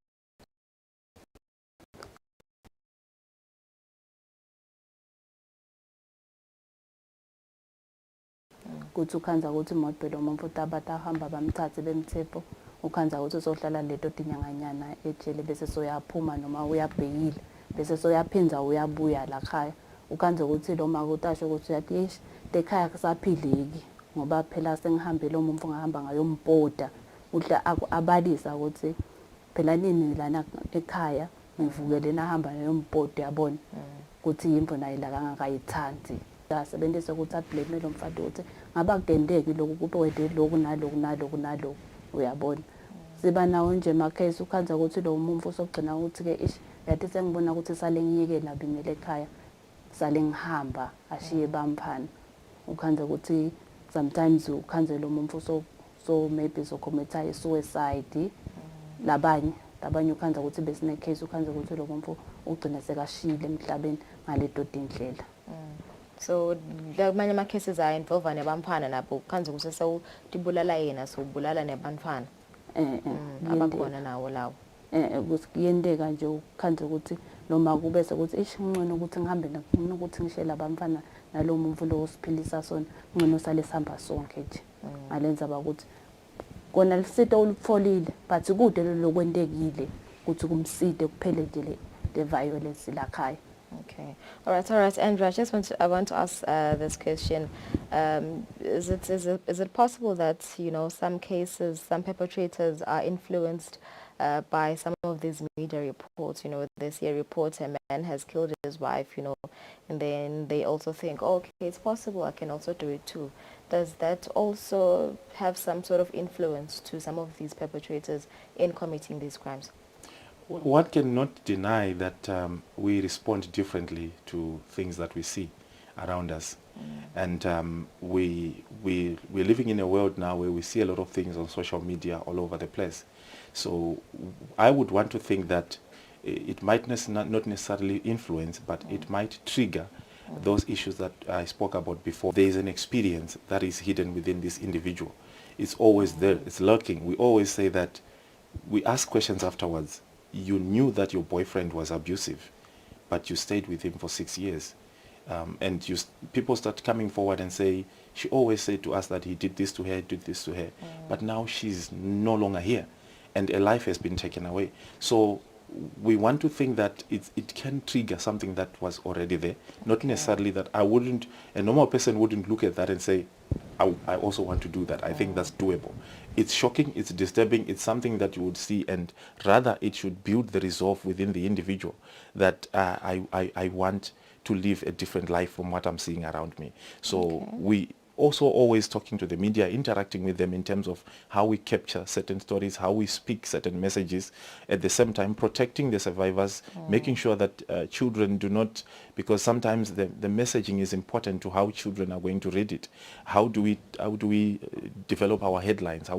Kuthi ukhanza ukuthi imoto lo muntu abatahamba bamthathe bemthepho, ukhanza ukuthi uzohlala leto tinyanganyana ejele bese soyaphuma noma uyabhekile bese soyaphinza uyabuya la khaya. Ukhanza ukuthi lo makutasho ukuthi uyathi ekhaya kusaphileki ngoba phela sengihambe lo muntu ngahamba ngayombhoda udla abalisa ukuthi phela nini lana ekhaya ngivukele nahamba ngayombhoda yabona ukuthi yimbo naye la kangakayithandi. Asebenzisa ukuthi ablame lo mfati ukuthi ngaba kudendeki lokhu kube wede lokhu nalokhu uyabona. Siba nawo nje emakhesi ukhanza ukuthi lo muntu usogcina ukuthi ke yathi sengibona ukuthi sale ngiyeke nabimele ekhaya sale ngihamba ashiye bamphana. Ukhanza ukuthi sometimes ukhanze lo muntu so maybe so commit suicide. Labanye ukhanza ukuthi besine case ukhanza ukuthi lo muntu ugcina sekashile emhlabeni ngaleto indlela. So manje ama cases are involve nebamphana nabo khanza ukuthi sewutibulala yena sobulala nebantfana. Abakhona nawo lawo. Kuyendeka nje ukhanza ukuthi noma kube sekuthi ngcono ukuthi ngihambe ngifuna ukuthi ngishela abamfana nalo muntu lo osiphilisa sona ngcono sale sihamba sonke nje. Ngalenza bakuthi kona lisito olufolile but kude lokwendekile ukuthi kumside kuphele nje le violence la khaya. Okay. All right. Andrew, I want to ask this question. Is it possible that, you know, some cases, some perpetrators are influenced by some of these media reports? You know, this year report a man has killed his wife, you know, and then they also think, oh, okay, it's possible, I can also do it too. Does that also have some sort of influence to some of these perpetrators in committing these crimes? One cannot deny that we respond differently to things that we see around us. And we're living in a world now where we see a lot of things on social media all over the place. So I would want to think that it might not necessarily influence, but it might trigger those issues that I spoke about before. There is an experience that is hidden within this individual. It's always there, it's lurking. We always say that we ask questions afterwards. You knew that your boyfriend was abusive, but you stayed with him for 6 years. And people start coming forward and say, she always said to us that he did this to her, did this to her. But now she's no longer here, and a life has been taken away. So we want to think that it can trigger something that was already there. Not necessarily that a normal person wouldn't look at that and say, I also want to do that. I think that's doable. It's shocking, it's disturbing, it's something that you would see, and rather it should build the resolve within the individual that I want to live a different life from what I'm seeing around me. So we also always talking to the media, interacting with them in terms of how we capture certain stories, how we speak certain messages, at the same time protecting the survivors, making sure that children do not, because sometimes the messaging is important to how children are going to read it. How do we develop our headlines?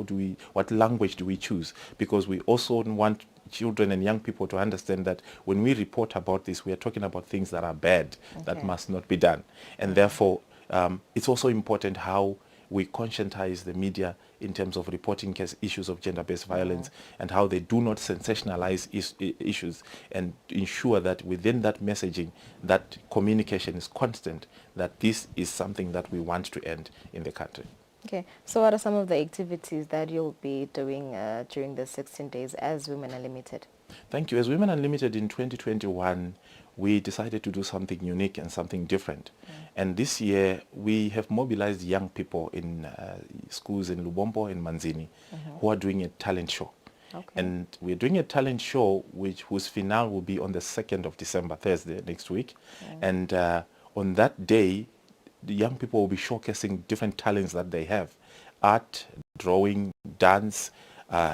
What language do we choose? Because we also want children and young people to understand that when we report about this, we are talking about things that are bad, that must not be done. And therefore, it's also important how we conscientize the media in terms of reporting issues of gender-based violence and how they do not sensationalize issues, and ensure that within that messaging, that communication is constant, that this is something that we want to end in the country. Okay, so what are some of the activities that you'll be doing during the 16 days as Women Unlimited? Thank you. As Women Unlimited in 2021, we decided to do something unique and something different. And this year, we have mobilized young people in schools in Lubombo and Manzini who are doing a talent show. And we're doing a talent show whose finale will be on the 2nd of December, Thursday, next week. And on that day, the young people will be showcasing different talents that they have. Art, drawing, dance,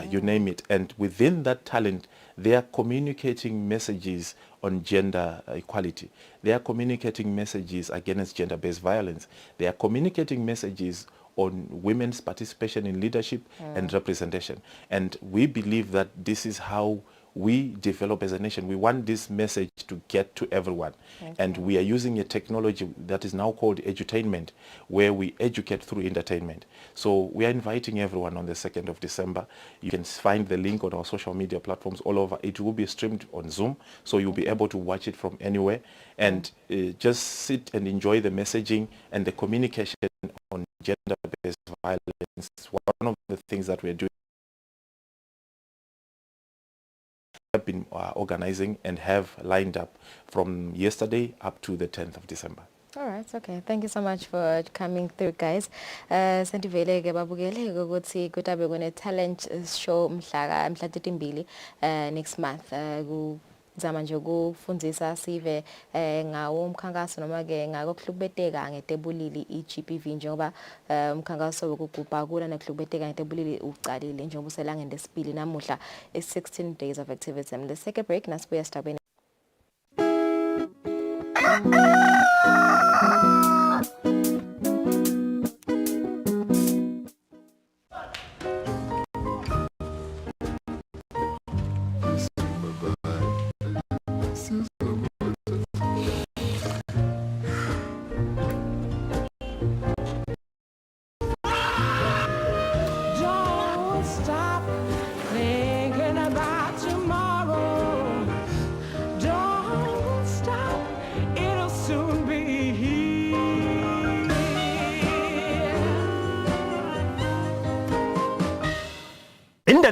you name it. And within that talent, they are communicating messages on gender equality. They are communicating messages against gender-based violence. They are communicating messages on women's participation in leadership and representation. And we believe that this is how we develop as a nation. We want this message to get to everyone. And we are using a technology that is now called edutainment, where we educate through entertainment. So we are inviting everyone on the 2nd of December. You can find the link on our social media platforms all over. It will be streamed on Zoom, so you'll be able to watch it from anywhere. And just sit and enjoy the messaging and the communication on gender-based violence. One of the things that we're doing have been organizing and have lined up from yesterday up to the 10th of December. All right, okay. Thank you so much for coming through, guys. Sendivele ke babukele ukuthi kutabe kune talent show mhla 32 next month. Zama nje ukufundisa sive ngawo umkhankaso noma ke ngakokuhlubeteka ngetebulili iGBV njengoba umkhankaso wokugubha kula nokuhlubeteka ngetebulili uqalile njengoba uselangeni lesibili namuhla 16 days of activism. Let's take a break nasibuya sitabeni.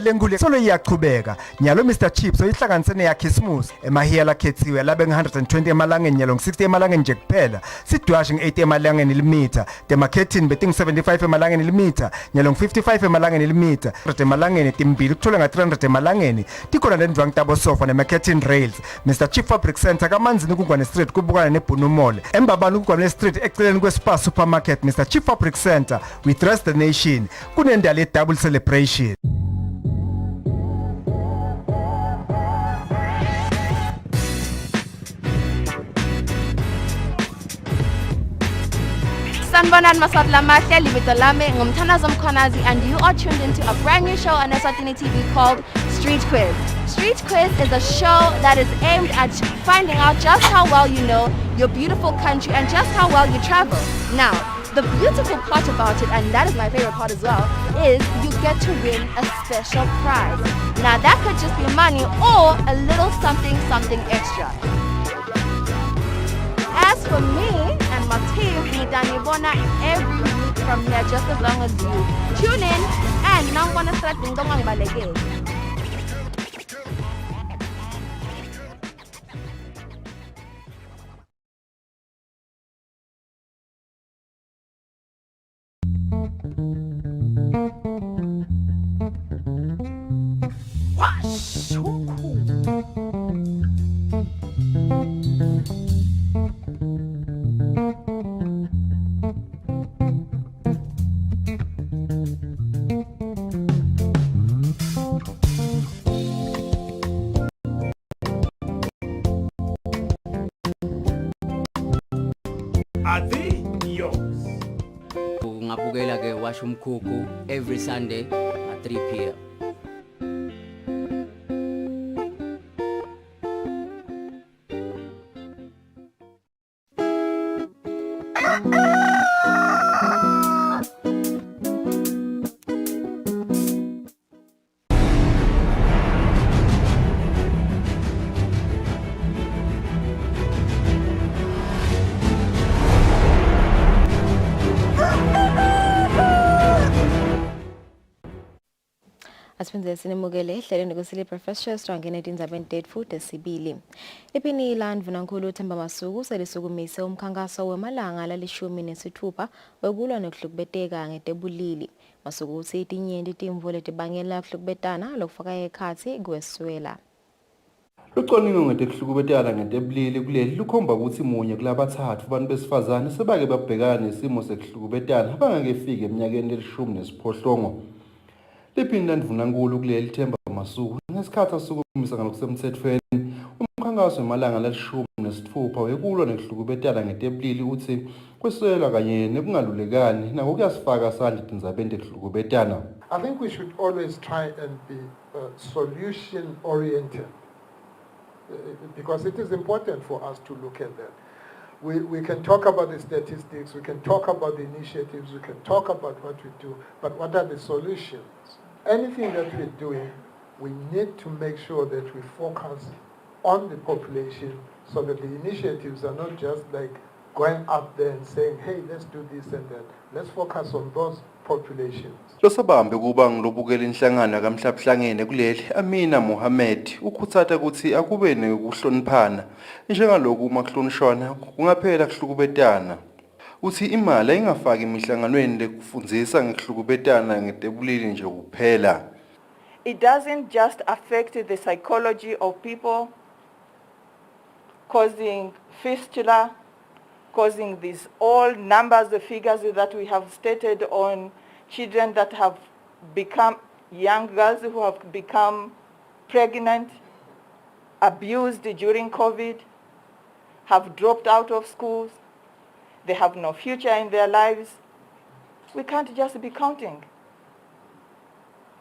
Lengule solo iyachubeka nyalo Mr Chips oyihlanganisene yakhe Christmas emahiya lakhethiwe labe nge120 emalangeni nyalo nge60 emalangeni nje kuphela sidwashi nge8 emalangeni limitha demarketing beting 75 emalangeni limitha nyalo nge55 emalangeni limitha 100 emalangeni timbili kuthola nga300 emalangeni tikhona lendwa ngitabo sofa nemarketing rails Mr Chief Fabric Center kaManzini kuGwane Street kubukana neBhunu Mall embabani kuGwane Street eceleni kweSpa Supermarket. Mr Chief Fabric Center, we trust the nation. Kunendali ye-double celebration. Sanbonan Masatla Mahle, Libito Lame, Ngumtanazo Mkonazi, and you are tuned into a brand new show on Eswatini TV called Street Quiz. Street Quiz is a show that is aimed at finding out just how well you know your beautiful country and just how well you travel. Now, the beautiful part about it, and that is my favorite part as well, is you get to win a special prize. Now that could just be money or a little something extra. As for me and my team, Nidanibona every week from here just as long as you tune in and now I'm gonna start doing Are they yours? Ungabukela ke washa umkhukhu every Sunday at 3 p.m. Asiphinde sinimukele ehlelweni Kusile Professor Strangene Dinzabeni Date Food esibili. Iphini landvunankulu Themba Masuku selisukumise umkhankaso wemalanga la16 wekulwa nokuhlukubeteka ngetebulili. Masuku uthi itinyenti timvo letibangela ukuhlukubetana lokufaka ekhatsi kweswela. Lucwaningo ngetekuhlukubetana ngetebulili kuleli lukhomba ukuthi munye kulabathathu abantu besifazane sebake babhekana nesimo sekuhlukubetana abangakefiki eminyakeni le-18. Liphini landvunankulu kuleli Themba Masuku ngesikhathi asukumisa ngalokusemthethweni umkhankaso wemalanga la-16 wekulwa nokuhlukubetana ngetebulili uthi kweswela kanye nekungalulekani nako kuyasifaka sandla etindzabeni tekuhlukubetana. I think we should always try and be solution oriented. Because it is important for us to look at that. We can talk about the statistics, we can talk about the initiatives, we can talk about what we do, but what are the solutions? Anything that we're doing, we need to make sure that we focus on the population so that the initiatives are not just like going up there and saying, hey, let's do this and that. Let's focus on those populations. Losabambe kuba ngilobukela inhlangano kamhlabhlangene kuleli Amina Mohammed ukhutsata ukuthi akube nekuhloniphana njengaloku uma kuhlonishwana kungaphela kuhlukubetana. Uthi imali ayingafaki emihlanganweni lekufundisa ngekuhlukubetana ngetebulili nje kuphela. It doesn't just affect the psychology of people, causing fistula, causing these all numbers, the figures that we have stated on children that have become, young girls who have become pregnant, abused during COVID, have dropped out of schools, they have no future in their lives. We can't just be counting.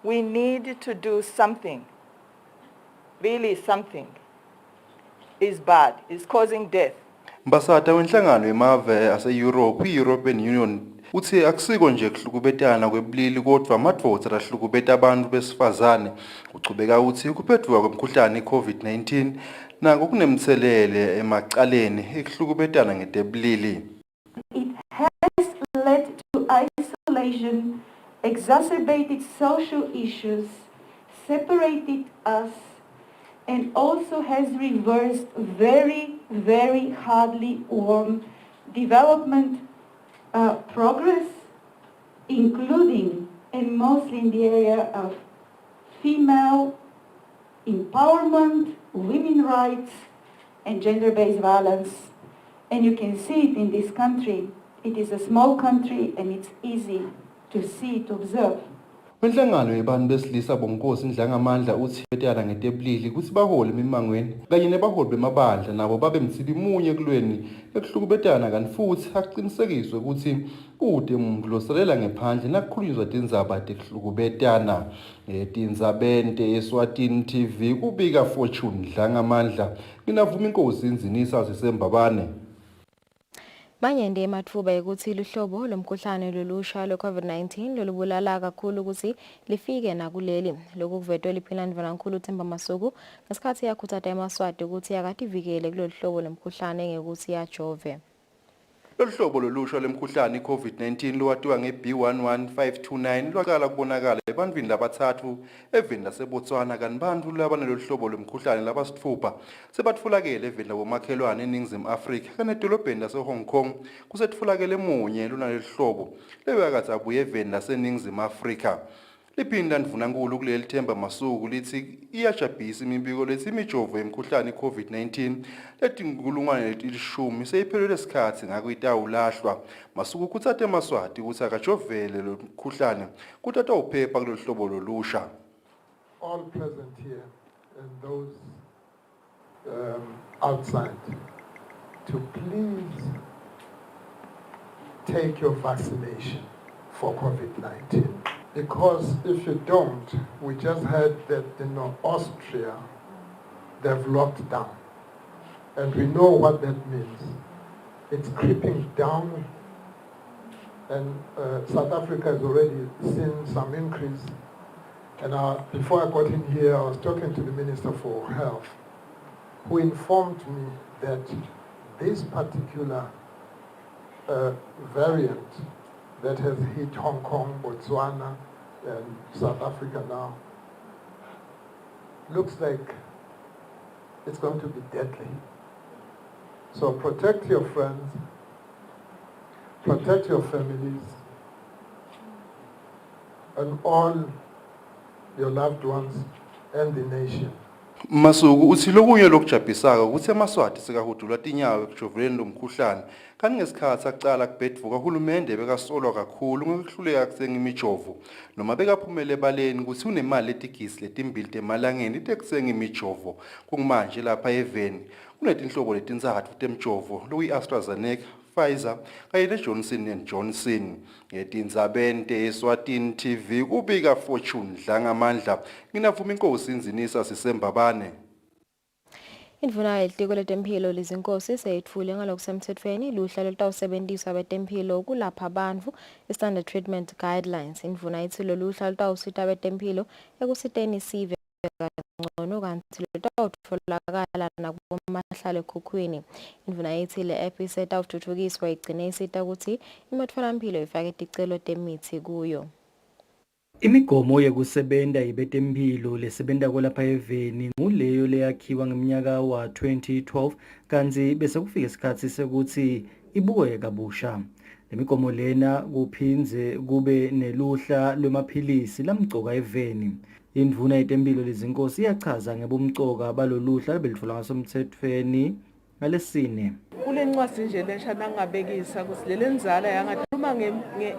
We need to do something, really something. Is bad, is causing death. Mbasata wenhlangano yemave ase-Europe, i-European Union, uthi akusiko nje kuhlukubetana kwebulili kodwa amadvodza lahlukubeta abantu besifazane uchubeka uthi ukuphethuka kwemkhuhlane i-COVID-19 nako kunemtselele emacaleni ekuhlukubetana ngetebulili. It has led to isolation, exacerbated social issues, separated us, and also has reversed very, very hardly won development progress, including and mostly in the area of female empowerment, women's rights, and gender-based violence. And you can see it in this country. It is a small country and it's easy to see, to observe. Wenhlangano yebantu besilisa bonkosi indlangamandla uthi betana ngetebulili ukuthi bahole emimangweni kanye nebaholi bemabandla nabo babe mtsibimunye ekulweni ekuhlukubetana kanti futhi aqinisekiswe ukuthi kude umgloselela ngephandle nakukhulunywa tindzaba tekuhlukubetana. Etindzabeni Eswatini TV kubika Fortune Dlangamandla nginavuma inkosi inzinisa zisembabane. Manyende emathuba ukuthi luhlobo lomkhuhlane lolusha lwe-COVID-19 lolubulala kakhulu ukuthi lifike nakuleli. Lokhu kuvetwe liphina ndvanankulu Themba Masuku ngesikhathi yakhuthata eMaswati ukuthi yakativikele kulolu hlobo lomkhuhlane ngekuthi yajove. Lolu hlobo lolusha lemkhuhlane i-COVID-19 lowatiwa nge-B11529 lwaqala kubonakala ebantwini labathathu eveni laseBotswana kanti bantfu labanalolu hlobo lomkhuhlane labasithupha sebatfolakele eveni labomakhelwane eNingizimu Afrika kanti edolobheni lase-Hong Kong kusetfolakele munye lunalolu hlobo lebekade abuye eveni laseNingizimu Afrika. Liphinda ndvunankulu kuleli Themba Masuku lithi iyajabhisa imibiko lethi imijovo yemkhuhlane i-COVID-19 letinkulungwane letilishumi seyiphelelwe isikhathi ngako itawulahlwa. Masuku kutsate eMaswati ukuthi akajovele lo mkhuhlane kuti atawuphepha kulolu hlobo lolusha. All present here and those outside to please take your vaccination for COVID-19. Because if you don't, we just heard that in Austria, they've locked down. And we know what that means. It's creeping down, and South Africa has already seen some increase. And before I got in here, I was talking to the Minister for Health, who informed me that this particular variant that has hit Hong Kong, Botswana, and South Africa now, looks like it's going to be deadly. So protect your friends, protect your families, and all your loved ones and the nation. Masuku uthi lokunye lokujabhisaka ukuthi eMaswati sikahudulwa tinyawo ekujoveleni lomkhuhlane kanti ngesikhathi akucala kubhedvuka uhulumende bekasolwa kakhulu ngokuhluleka kuthenga imijovo noma bekaphumele ebaleni ukuthi unemali letigisi letimbili temalangeni tekuthenga imijovo kumanje lapha eveni kunetinhlobo letintsatfu temjovo lokuyi-AstraZeneca, Pfizer kanye neJohnson & Johnson. Ngetindzabeni te-Eswatini TV kubika Fortune Dlangamandla nginavuma inkosi inzinisa sisembabane. Indvuna yetiko letempilo lizinkosi seyitfule ngalokusemtsetfweni luhla lolutawusebentisa abetempilo ukulapha bantfu i-standard treatment guidelines. Indvuna ithi loluhla lutawusita abetempilo ekusiteni sive ngcono kanti lutawutfolakala nakumahlalekhukhukhwini. Indvuna ithi le app isetawutfutfukiswa igcine isita ukuthi imitfolamphilo ifake ticelo temithi kuyo. Imigomo yekusebenta yibetempilo lesebenta kwelapha eveni nguleyo leyakhiwa ngeminyaka wa 2012 kanti bese kufika isikhathi sekuthi ibukwe kabusha. Lemigomo lena kuphinze kube neluhla lwemaphilisi lamgcoka eveni. Indvuna yetempilo lezinkosi iyachaza ngebumcoka baloluhla belitfola ngasomtsetfweni ngalesine. Kulencwadi nje lesha nangabekisa ukuthi lelenzala yangathuma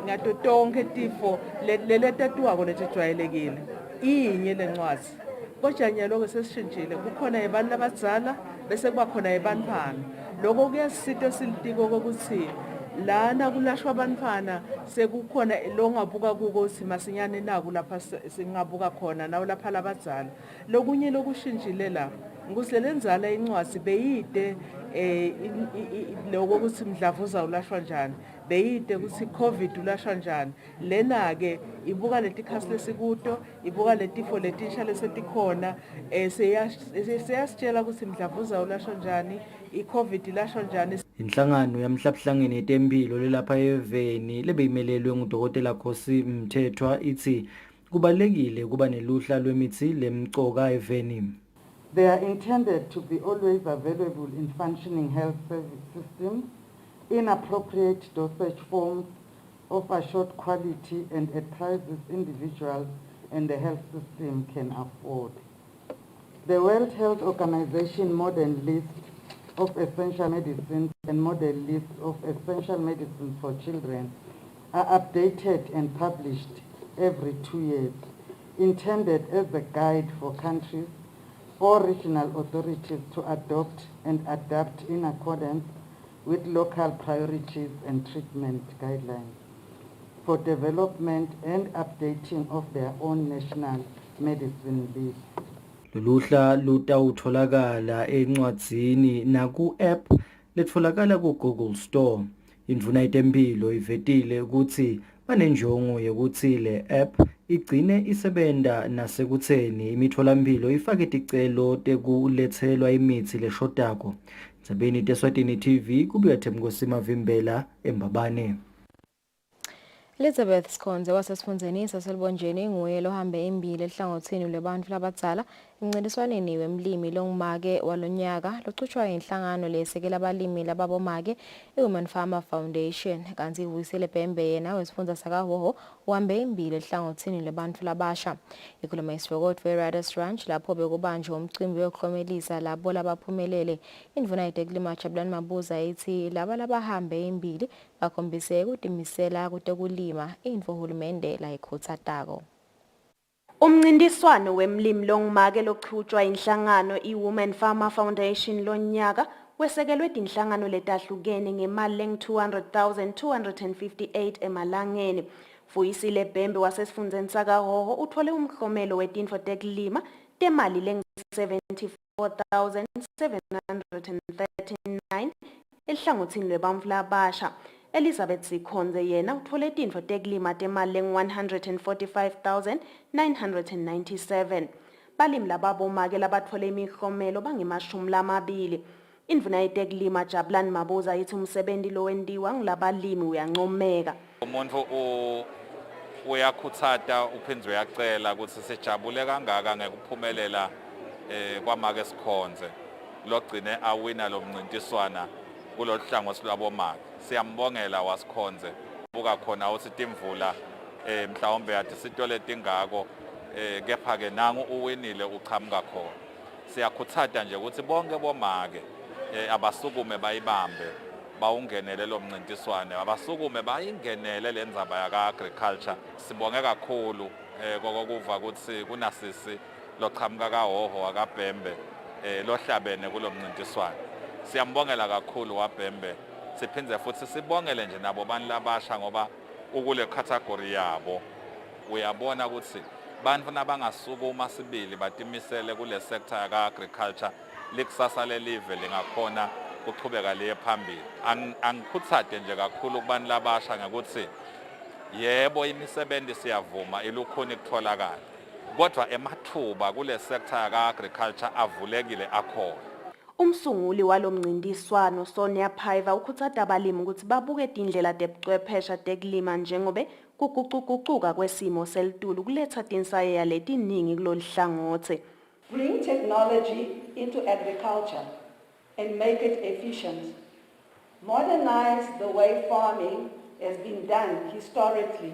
ngato tonke tifo leletatuwako letijwayelekile inye lencwadi kodwa nyalo sesishintshile kukhona abantu labadzala bese kuba khona ebantfana lokho kuyasita silitiko ukuthi lana kulashwa abantfana sekukhona longabuka kuko ukuthi masinyane naku lapha singabuka khona nawo lapha labadzala lokunye lokushintshile la ngusilenzala incwadi beyide lokho ukuthi mdlavuza ulashwa njani beyide ukuthi covid ulashwa njani lena ke ibuka letikhasi lesikuto ibuka letifo letisha lesetikhona seyasitshela ukuthi mdlavuza ulashwa njani icovid ilashwa njani. Inhlangano yamhlabuhlangene yetempilo lelapha eveni lebeyimelelwe ngudokotela Khosi Mthethwa ithi kubalekile kuba neluhla lwemithi lemcoka eveni. They are intended to be always available in functioning health service systems, in appropriate dosage forms, of a short quality and at prices individuals and the health system can afford. The World Health Organization modern list of essential medicines and model list of essential medicines for children are updated and published every 2 years, intended as a guide for countries or regional authorities to adopt and adapt in accordance with local priorities and treatment guidelines for development and updating of their own national medicine list. Loluhla lutawutholakala encwadzini naku-app letfolakala ku-Google Store. Indvuna yetempilo ivetile ukuthi banenjongo yokuthi le app igcine isebenta nasekutheni imitholampilo ifake ticelo tekulethelwa imithi leshotako Sabeni Eswatini TV kubuya Themgosima Vimbela eMbabane. Elizabeth Skhonze wasesifundeni saselibonjeni nguye lohambe imbili ehlangothini lwebantfu labadzala emncintiswaneni wemlimi longumake walonyaka lochutshwa inhlangano lesekela abalimi lababomake iWomen Farmer Foundation kanti Kusile Bhembe yena wesifundza sakaHhohho uhambe imbili ehlangothini lwebantfu labasha. Ikhuluma isivokotho eRadis Ranch lapho bekubanjwe umcimbi wokuklomelisa labo labaphumelele. Indvuna yetekulima Jabulani Mabuza ithi laba labahambe imbili bakhombise kutimisela kutekulima intfo uhulumende layikhutsatako. Umncintiswano wemlimi longumake lochutshwa inhlangano iWomen Farmer Foundation lonyaka wesekelwe tinhlangano letahlukene ngemali leng-200,258 emalangeni. Kusile Bhembe wasesifundeni sakaHhohho uthole umklomelo wetintfo tekulima temali leng-74,739 elihlangothini lwebantfu labasha. Elizabeth Skhonze yena uthole tintfo tekulima temali leng-145,997. Balimi lababomake labatfole imiklomelo bangemashumi 20. Indvuna yetekulima Jabulani Mabuza ithi umsebenti lowentiwa ngilabalimi uyancomeka. Umuntu uyakhutsata uphindze uyacela ukuthi sijabule kangaka ngekuphumelela kwamake Skhonze logcine awina lo mncintiswana kulolu hlangothi lwabomake. Siyambongela waSkhonze buka khona uthi timvula mhlawumbe yathi sitole tingako kepha ke nangu uwinile uchamuka khona. Siyakhutsata nje ukuthi bonke bomake abasukume bayibambe bawungenele lo mncintiswane abasukume bayingenele lendzaba yaka agriculture. Sibonge kakhulu kokuva ukuthi kunasisi lochamuka kaHhohho akaBhembe lohlabene kulo mncintiswane. Siyambongela kakhulu waBhembe. Siphindze futhi sibongele nje nabo bani labasha ngoba ukule category yabo uyabona ukuthi bantfu nabangasukuma sibili batimisele kule sector yaka agriculture likusasa lelive lingakhona kuchubeka liye phambili. Angikhutsate nje kakhulu kubani labasha ngokuthi yebo imisebenzi siyavuma ilukhuni kutholakala kodwa emathuba kule sector yaka agriculture avulekile akhona. Umsunguli walomncintiswano Sonia Phaiva ukhutsata abalimi ukuthi babuke tindlela tebuchwephesha tekulima njengobe kugucugucuka kwesimo selitulu kuletha tinsayeya letiningi kulolu hlangothi. Bring technology into agriculture and make it efficient. Modernize the way farming has been done historically.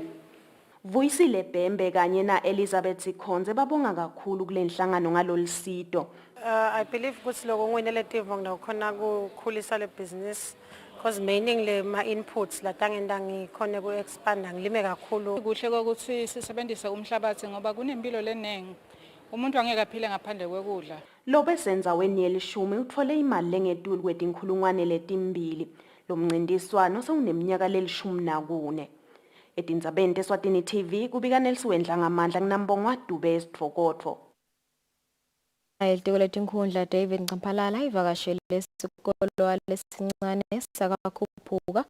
Kusile Bhembe kanye na Elizabeth Skhonze babonga kakhulu kule nhlangano ngalolu sito. I believe ukuthi lokho ngwinele tivo ngikukhona ukukhulisa le business because mainly ma inputs la tangenda ngikhona ku expand ngilime kakhulu. Kuhle ukuthi sisebenzise umhlabathi ngoba kunempilo lenengi. Umuntu angeke aphile ngaphandle kwekudla. Lo besenzaweni yelishumi uthole imali lengetulu kwetinkhulungwane letimbili. Lo mncintiswano sewuneminyaka leli-14. Etindzabeni teSwatini TV kubika Nelsiwendla ngamandla nginambongwa Dube Esivokotho. Elitiko letinkhundla David Ncampalala ivakashele isikolo lesincane sakaKhuphuka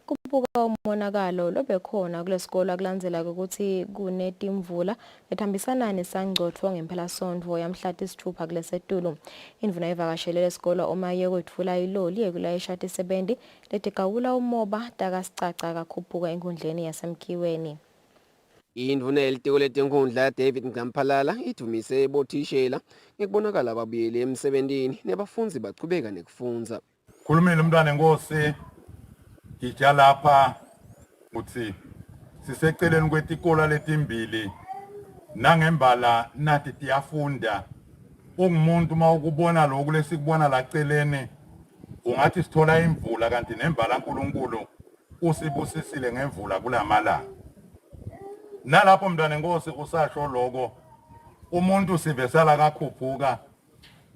kubuka umonakalo lobekhona kulesikolo akulandzela ukuthi kunetimvula ethambisana nesangcotfo ngempela sonto yamhla tisithupha kulesetulu. Indvuna ivakashele lesikolo omaye kwetfula iloli ekulayisha tisebenti letigawula umoba takasicaca kaKhuphuka enkundleni yasemkhiweni. Indvuna yelitiko letinkhundla David Ncampalala ithumise bothishela ngekubonakala babuyele emsebentini nebafundzi bachubeka nekufundza. Khulumile umntwana enkosi ngija lapha uthi siseceleni kwetikolo letimbili nangembala nathi tiyafunda. Ungumuntu mawukubona lokhu lesikubona la celeni ungathi sithola imvula kanti nembala uNkulunkulu usibusisile ngemvula kulamalanga. Nalapho mntwana enkosi usasho lokho umuntu sivesala kaKhuphuka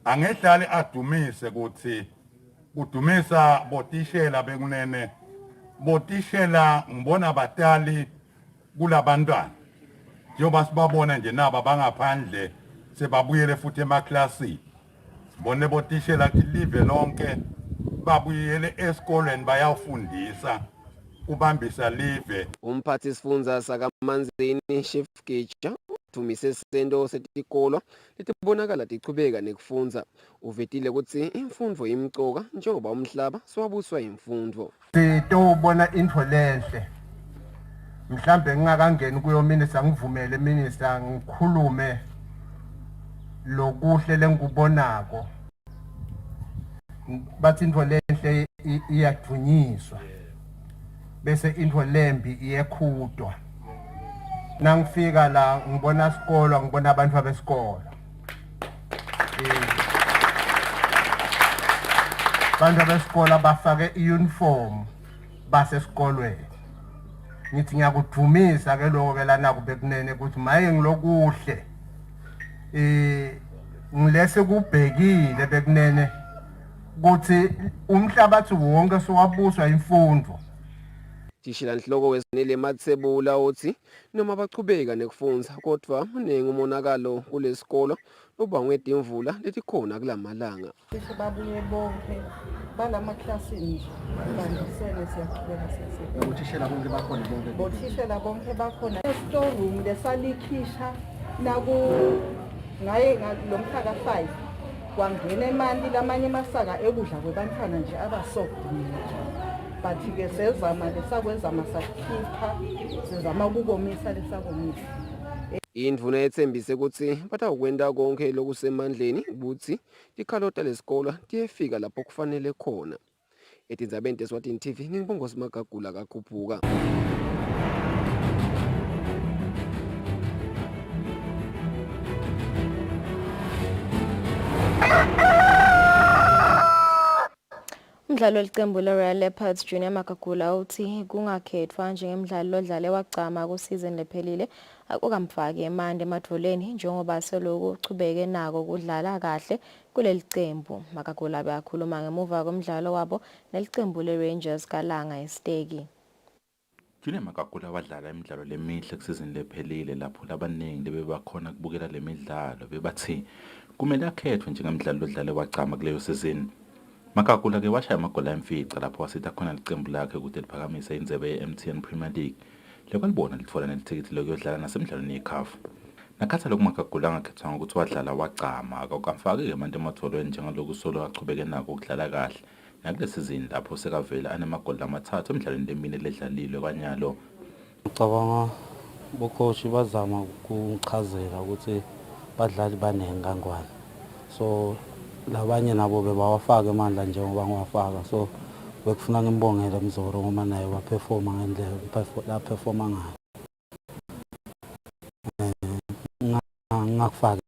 angehlali adumise ukuthi kudumisa botishela bekunene botishela ngibona batali kulabantwana njengoba sibabona nje naba bangaphandle sebabuyele futhi emaklasini sibone botishela live lonke babuyele esikoleni bayafundisa ubambisa live. Umphathi sifundza sakaManzini Chief Gicha Thumise sento setikolo letibonakala tichubeka nekufundza. Uvetile ukuthi imfundvo imcoka njengoba umhlaba siwabuswa imfundvo. Sitobona info lenhle. Mhlambe ngingakangeni kuyo minister ngivumele minister ngikhulume lokuhle lengubonako. Bathi info lenhle iyadunyiswa. Bese info lembi iyekhudwa. Nangifika la ngibona isikolo ngibona abantu abesikolo. Abantu abesikolo bafake iuniform basesikolweni. Ngithi ngiyakudumisa ke lokho ke lana kube kunene ukuthi maye ngilokuhle ngilese kubhekile bekunene ukuthi umhlabathi wonke sowabuswa imfundo. Tishila Nhloko wezinile Matsebula uthi noma bachubeka nekufundza kodwa uningi umonakalo kulesikolo ubangwe imvula letikhona kulamalanga. Babuye bonke balamaklasini nje bandisene siyaqhubeka siyasebenzisa. Nokuthishela bonke bakhona bonke. Bothishela bonke bakhona. Store room lesalikhisha naku ngaye lomhla ka5 kwangena imali lamanye masaka ekudla kwebantwana nje abasogcina. Bathi ke sezama lesakwenza masakhipha sizama ukukomisa lesakomisa. Indvuna ethembise ukuthi batawukwenta konke lokusemandleni ukuthi tikhalota lesikolo tiyefika lapho kufanele khona. Etindzabeni teSwatini TV ngibongosi Magagula kakhuphuka. Umdlalo welicembu le-Royal Leopards Junior Magagula uthi kungakhethwa njengemidlalo odlale wagcama kusizini lephelile akukamfaki emande emadvoleni njengoba seloku uchubeke nako kudlala kahle kuleli cembu. Magagula bakhuluma ngemuva komdlalo wabo nelicembu le-Rangers kalanga esiteki. Junior Magagula wadlala imidlalo lemihle kusizini lephelile lapho labaningi bebakhona kubukela lemidlalo bebathi kumele akhethwe njengemidlalo odlale wagcama kuleyo sizini. Magagula ke washaya amagoli amfica lapho wasitha khona licembu lakhe ukuthi liphakamise indlebe ye-MTN Premier League. Lekwalibona litfola nelithikithi lokuyodlala nasemidlalweni yeCAF. Nakhatha lokhu Magagula angakhethwanga ukuthi wadlala wagcama akukamfaki-ke manje ematholweni njengaloku solo achubeke nako ukudlala kahle nakule sizini lapho sekavela anemagoli amathathu emidlalweni lemine ledlalilwe kwanyalo. Ngicabanga bokhoshi bazama ukuchazela ukuthi badlali banengangwane. So labanye nabo bebawafaka emandla njengoba ngiwafaka so bekufuna ngimbongele Mzoro ngoba naye waperforma ngendlela la performa ngayo. Ngakufaka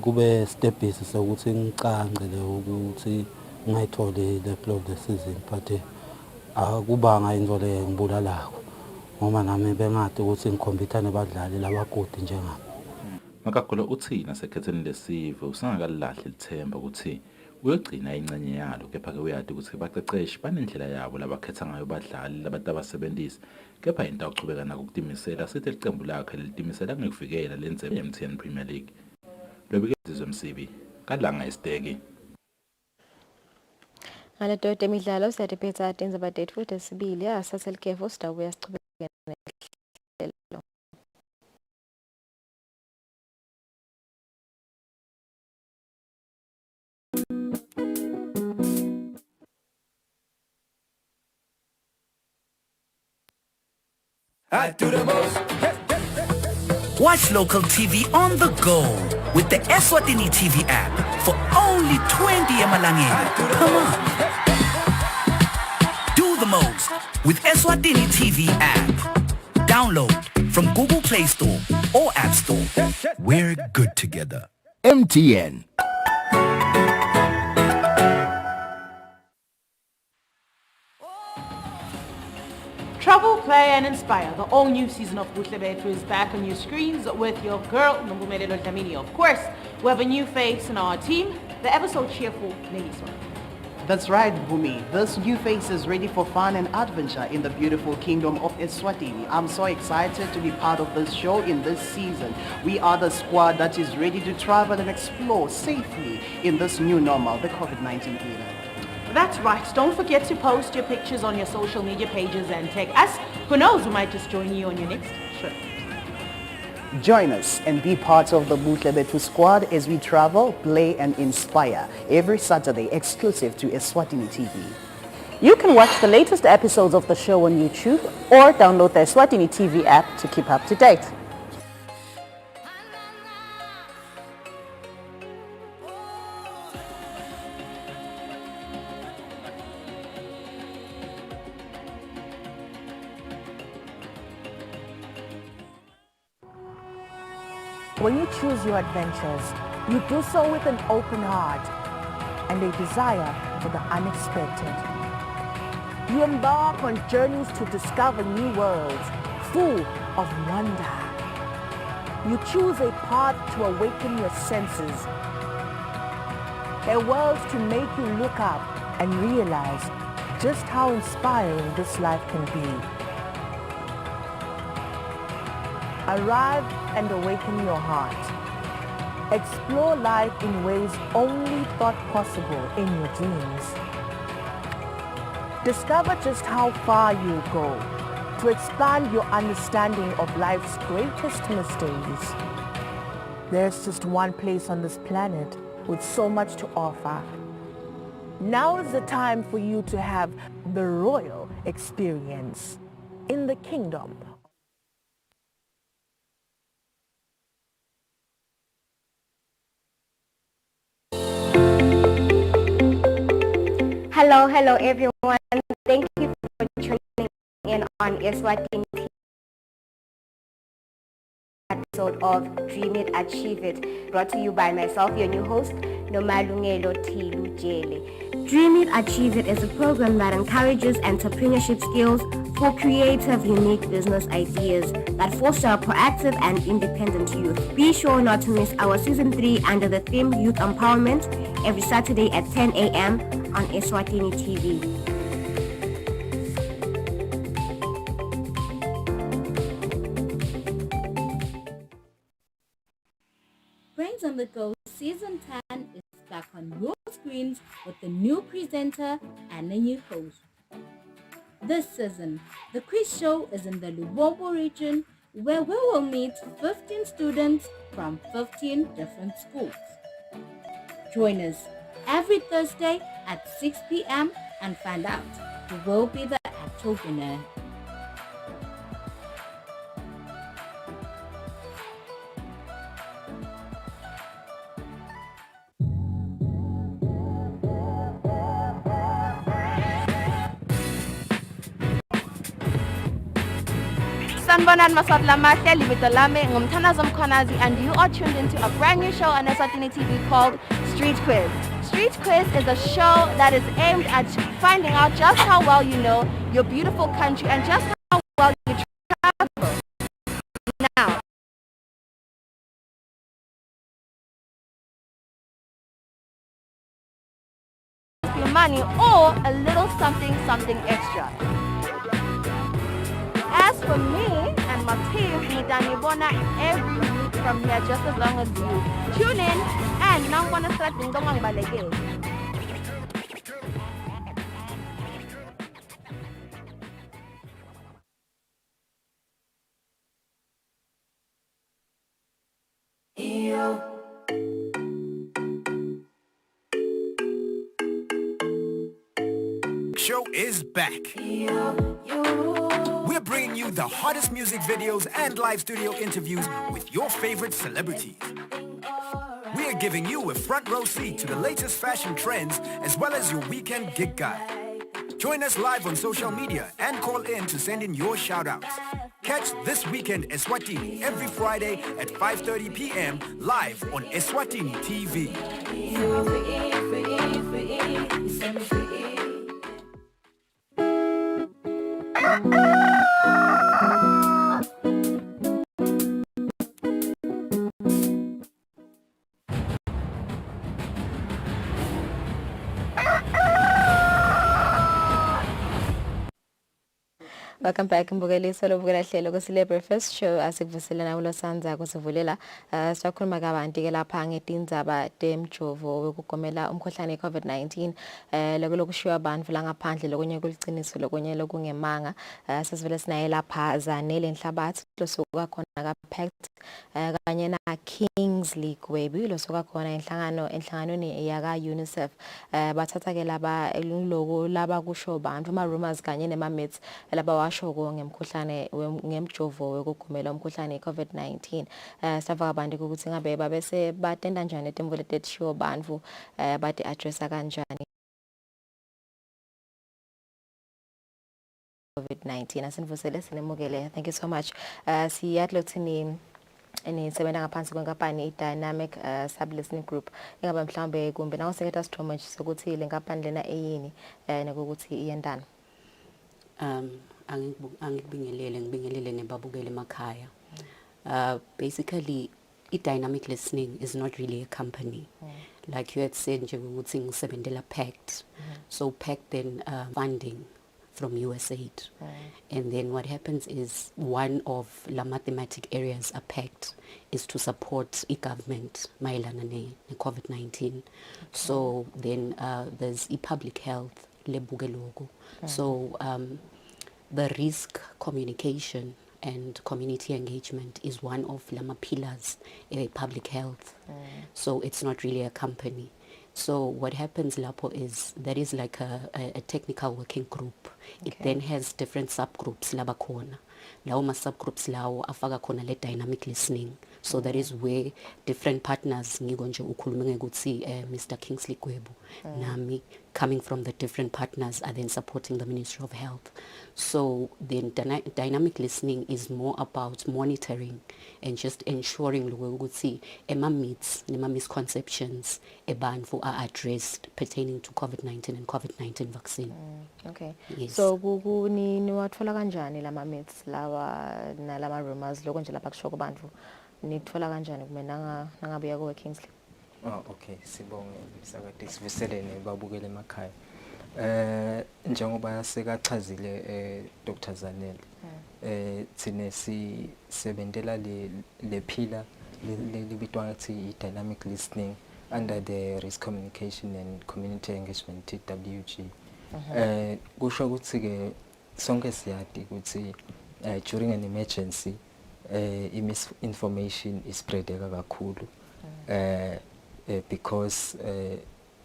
kube stepisi sokuthi ngicangele ukuthi ngayithole le plot le season but akubanga indlela ngibulalako ngoba nami bengade ukuthi ngikhompyutha nebadlali labagodi njengami. Magagula uthi nasekhetheni lesive usangakalahli lithemba ukuthi uyogcina ingcenye yalo kepha ke uyadi ukuthi baqeqeshi banendlela yabo labakhetha ngayo badlali labantu abasebenzisi kepha into awuchubeka nako ukutimisela sithi licembu lakhe litimisela ngekuvikela lenze eMTN Premier League. Lobikezwe Msibi kalanga esiteki. Ngale dodo emidlalo siyadephetha atenza badate futhi esibili asaselikefo sidabuya sichubeka nehlelo. I do the most. Watch local TV on the go with the Eswatini TV app for only 20 emalangeni. Come on. Do the most with Eswatini TV app. Download from Google Play Store or App Store. We're good together. MTN. Travel, play and inspire. The all-new season of Kusile is back on your screens with your girl, Nombumelelo Dlamini. Of course, we have a new face in our team, the ever so cheerful Neliswa. That's right, Bumi. This new face is ready for fun and adventure in the beautiful kingdom of Eswatini. I'm so excited to be part of this show in this season. We are the squad that is ready to travel and explore safely in this new normal, the COVID-19 era. That's right. Don't forget to post your pictures on your social media pages and tag us. Who knows, we might just join you on your next trip. Join us and be part of the Butlebethu squad as we travel, play and inspire every Saturday exclusive to Eswatini TV. You can watch the latest episodes of the show on YouTube or download the Eswatini TV app to keep up to date. When you choose your adventures, you do so with an open heart and a desire for the unexpected. You embark on journeys to discover new worlds full of wonder. You choose a path to awaken your senses, a world to make you look up and realize just how inspiring this life can be. Arrive and awaken your heart. Explore life in ways only thought possible in your dreams. Discover just how far you'll go to expand your understanding of life's greatest mysteries. There's just one place on this planet with so much to offer. Now is the time for you to have the royal experience in the kingdom. Hello everyone. Thank you for tuning in on Eswatini TV episode of Dream It, Achieve It, brought to you by myself, your new host, Nomalungelo Tilu Jele. Dream It, Achieve It is a program that encourages entrepreneurship skills for creative, unique business ideas that foster a proactive and independent youth. Be sure not to miss our Season 3 under the theme Youth Empowerment every Saturday at 10 a.m. on Eswatini TV. Brains on the Go Season 10 is back on your screens with a new presenter and a new host. This season, the quiz show is in the Lubombo region where we will meet 15 students from 15 different schools. Join us every Thursday at 6 p.m. and find out who will be the actual winner. Sanbonan Masatla Mahle, Libito Lame, Ngumtanazo Mkhonazi, and you are tuned into a brand new show on Eswatini TV called Street Quiz. Street Quiz is a show that is aimed at finding out just how well you know your beautiful country and just how well you travel. Now, your money or a little something extra. As for me and my team, Nidanibona every week from here just as long as you tune in and now wanna start Dingdongang Balege. Show is back. We're bringing you the hottest music videos and live studio interviews with your favorite celebrities. We're giving you a front row seat to the latest fashion trends as well as your weekend gig guide. Join us live on social media and call in to send in your shout-outs. Catch This Weekend Eswatini every Friday at 5:30 p.m. live on Eswatini TV. Welcome back mbukeliso lobukela hlelo Kusile Breakfast Show asikuvuselana uLosanza kusivulela siyakhuluma kabanti ke lapha ngetindzaba temjovo wekugomela umkhuhlane COVID-19 lokushiya abantu la ngaphandle lokunye kuliciniso lokunye lokungemanga sesivele sinaye lapha Zanele Nhlabathi losuka khona ka Pact kanye na Kingsley Gwebu losuka khona enhlanganweni yaka UNICEF bathatha ke laba lokho laba kusho abantu ama rumors kanye nema myths laba washo ngemkhuhlane ngemjovo wekugomela umkhuhlane COVID-19 sava abantu ukuthi ngabe babese batenda njani etimvule tethiwo bantu bati addressa kanjani COVID-19 asinivusele sinemukele. Thank you so much. Siyatlo ukuthi nisebenza ngaphansi kwenkampani i-Dynamic Sub-Listening Group ingaba mhlambe kumbe nawo sekhetha sithomo nje sokuthi le nkampani lena eyini nokuthi iyendana. Ngibingelele nebabukele emakhaya. Basically i-dynamic listening is not really a company. Like you had said nje ukuthi ngisebenzela Pact. So Pact then funding from USAID. And then what happens is one of the mathematic areas are Pact is to support government mayelana ne-COVID-19. So then there's public health lebuke logo. So the risk communication and community engagement is one of the pillars in public health. So it's not really a company. So what happens lapo is there is like a technical working group. It then has different subgroups laba khona. Lawo ma subgroups lawo afaka khona le dynamic listening. So that is where different partners ngiko nje ukhuluma ngekuthi Mr. Kingsley Gwebu nami coming from the different partners are then supporting the Ministry of Health. So then dynamic listening is more about monitoring and just ensuring ukuthi ema myths nema misconceptions ebantu are addressed pertaining to COVID-19 and COVID-19 vaccine. Okay. Yes. So ni wathola kanjani lama myths lawa nalama rumors lokho nje lapha kusho kubantu nithola kanjani kumena nangabuya ku Kingsley? Okay, sibonge msakade sivuselene babukele emakhaya. Njengoba sekachazile Dr. Zanele. Thine sisebenzela le pillar libitwa ngathi i-dynamic listening under the risk communication and community engagement TWG. Kusho ukuthi ke sonke siyadi ukuthi during an emergency misinformation is spreadeka kakhulu because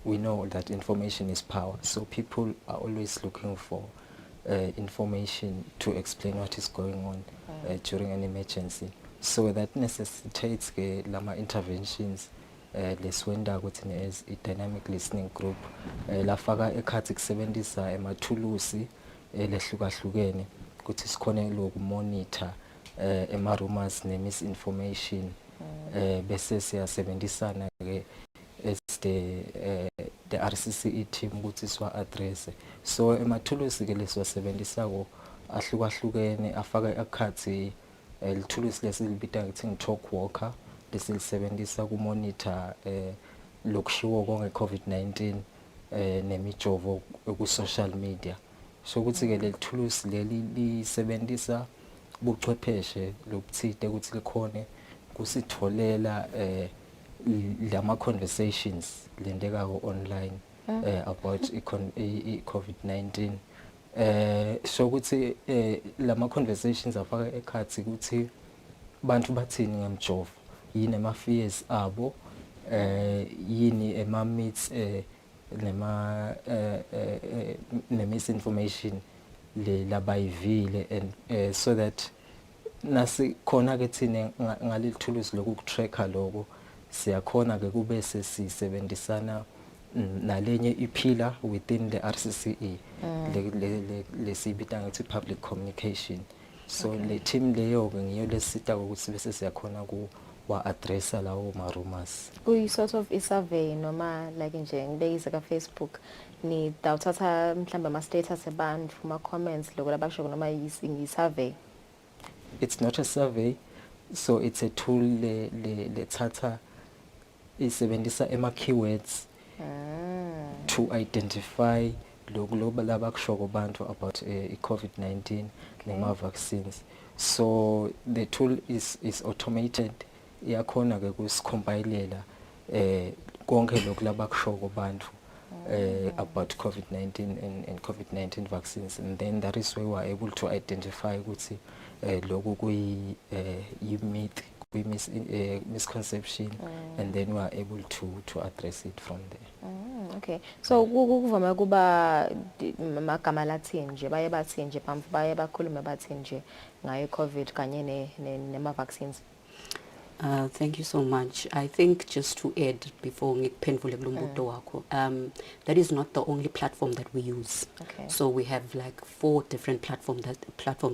we know that information is power, so people are always looking for information to explain what is going on during an emergency. So that necessitates lama interventions leswenda ukuthi as a dynamic listening group lafaka ekhathi kusebenzisa emathulusi lehlukahlukene ukuthi sikhone lokumonitor ema rumors ne misinformation bese siyasebenzisana ke as the RCCE team ukuthi siwa address. So emathulusi ke lesiwasebenzisako ahlukahlukene afaka ekhathi lithulusi lesilibita ngithi talk walker lesilisebenzisa ku monitor lokushiwo konke COVID-19 nemijovo ku social media. So ukuthi ke lethulusi leli lisebenzisa buchwepheshe lokuthide ukuthi likhone kusitholela lama conversations lendekako online about COVID-19. So ukuthi lama conversations afaka ekhathi ukuthi bantu bathini ngemjovo, yini ama fears abo, yini ema myths nema misinformation le labayivile, and so that nasikhona ke thina ngalithulusi loku tracker lokho siyakhona ke kube sesisebenzisana nalenye ipillar within the RCCE lesibita ngathi public communication. So le team leyo ke ngiyo lesita ukuthi bese siyakhona ku wa addressa lawo ma rumors. Kuyi sort of a survey noma like nje ngibekise ka Facebook ni dawuthatha mhlambe ama status abantu ma comments lokho labasho noma yi survey. It's not a survey, so it's a tool lethatha isebenzisa ema keywords to identify lokho labakusho kubantu about i-COVID-19 nema vaccines. So the tool is automated, iyakhona ke kusikhompilela konke lokho labakusho kubantu about COVID-19 and COVID-19 vaccines, and then that is where we are able to identify ukuthi lokho kuyi myth, misconception, and then we are able to address it from there. Okay, so kuvama kuba magama lathini nje, baye bathi nje phambi baye bakhulume bathi nje ngayo COVID kanye nema vaccines. Thank you so much. I think just to add before ngikuphendule kulombuto wakho, that is not the only platform that we use. Okay. So we have like 4 different platforms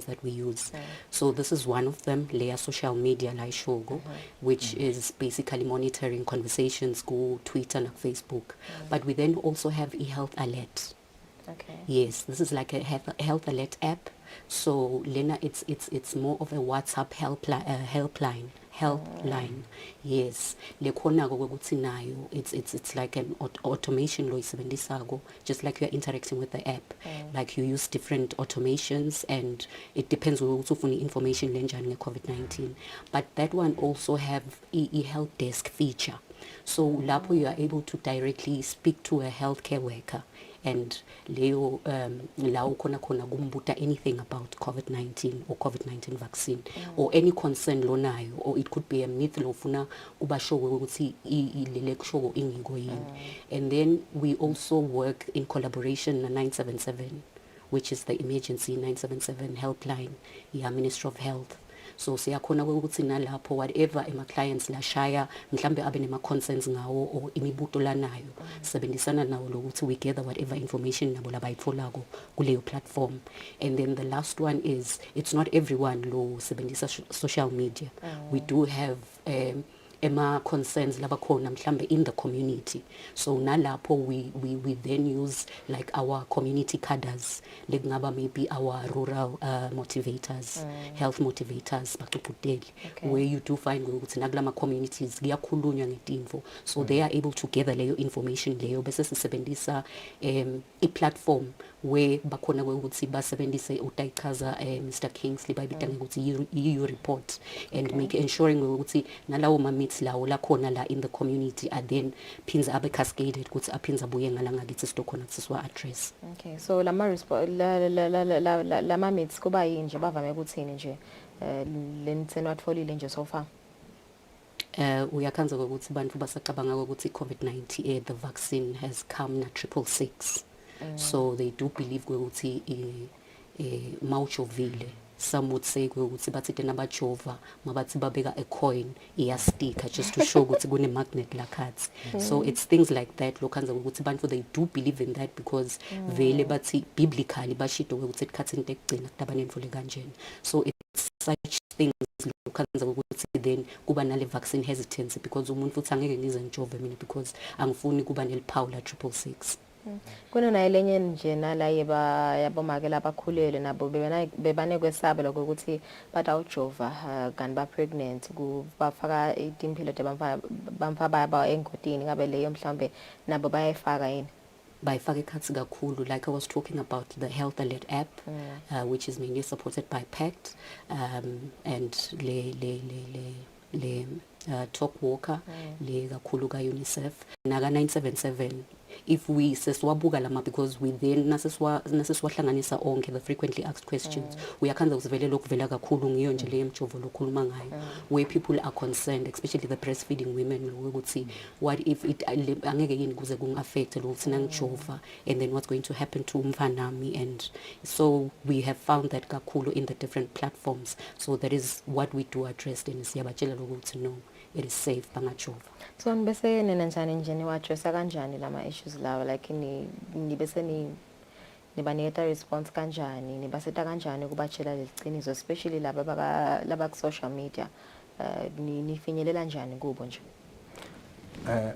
that we use. So this is one of them, layer social media like Shogo, which is basically monitoring conversations go Twitter and Facebook. But we then also have eHealth Alert. Okay. Yes, this is like a health alert app. So Lena, it's more of a WhatsApp helpline. Yes, lekhona kokuthi nayo it's like an automation lo isebenzisako, just like you're interacting with the app. Like you use different automations, and it depends ukuthi ufuna information lenjani nge-COVID-19. But that one also have a help desk feature. So lapho you are able to directly speak to a healthcare worker, and leo la ukhona kumbuta anything about COVID-19 or COVID-19 vaccine or any concern lonayo, or it could be a myth lofuna ubasho ukuthi ilele kusho ingiko yini. And then we also work in collaboration na 977, which is the emergency 977 helpline ya Ministry of Health. So siyakhona ukuthi nalapho whatever ema clients la shaya mhlambe abe nema concerns ngawo or imibuto lanayo, sebenzisana nawo lokuthi we gather whatever information nabo labayitholako kuleyo platform. And then the last one is, it's not everyone lo sebenzisa social media. We do have ema concerns labakhona mhlambe in the community. So nalapho we then use like our community cadres, lekungaba maybe our rural motivators, health motivators baqhuqhudeli, where you do find ukuthi nakulama communities kuyakhulunywa ngetinfo, so they are able to gather leyo information leyo bese sisebenzisa i-platform where bakhona ukuthi basebenzise utayichaza Mr Kingsley bayibita ngokuthi you report, and make ensuring ukuthi nalawo ma-meets lawo lakhona la in the community are then phinza abe cascaded ukuthi aphinza abuye ngala ngakithi sitokhona ukuthi siwa address. Okay, so lama meets kuba yinje bavame ukuthini nje lenitseni watfolile nje so far? Uyakhanza ukuthi bantu basacabanga ukuthi COVID-19 the vaccine has come na 666. So they do believe ukuthi mawujovile. Some would say ukuthi bathi tena bajova mabathi babeka a coin iyastika just to show ukuthi kune magnet la cards. So it's things like that lokhanza ukuthi bantu they do believe in that because vele bathi biblically bashido ukuthi ikhathini tekugcina kutabanendvule kanjena. So it's such things lokhanza ukuthi then kuba nale vaccine hesitancy because umuntu futhi angeke ngize ngijove mina because angifuni kuba neliphawu la 666. Kuna elenye nje nala yabomake labakhulele nabo bebane kwesaba lokho ukuthi batawujova kanti ba pregnant kubafaka impilo bamfa baba engodini ngabe leyo mhlambe nabo bayayifaka yini? Bayifaka ekhathi kakhulu, like I was talking about the Health Alert app, which is mainly supported by PACT, and le Talk Walker, le kakhulu ka UNICEF, naga 977. If we seswabuka lama because we then naseswahlanganisa onke the frequently asked questions, uyakhanza uzivele lokuvela kakhulu ngiyo nje le mjovo lokhuluma ngayo, where people are concerned, especially the breastfeeding women, ukuthi what if it angeke yini kuze kungaffect lokuthi nangijova, and then what's going to happen to umfanami. And so we have found that kakhulu in the different platforms. So that is what we do address, and siyabatshela lokuthi no, it is safe bangajova. So bese nina njani nje ni addressa kanjani lama issues lawo, like ni bese nibaniketa response kanjani, nibaseta kanjani kubatshela leqiniso, especially laba ku social media, nifinyelela njani kubo nje?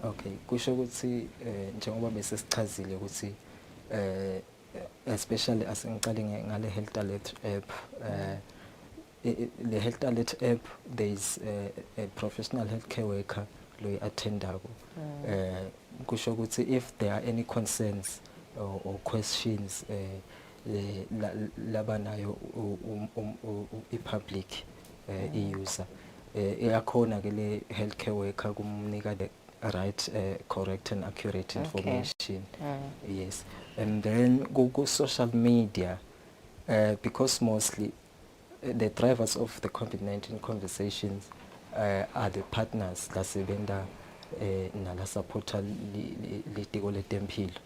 Okay, kusho ukuthi njengoba bese sichazile ukuthi especially asengiqale ngale Health Alert app, the Health Alert app, there is a professional healthcare worker lo attendako. Kusho ukuthi if there are any concerns or questions labanayo i-public i-user iyakhona ke le healthcare worker kumnika the right correct and accurate information. Yes, and then go social media because mostly the drivers of the COVID-19 conversations are the partners lasebenta nala supporter litiko letempilo.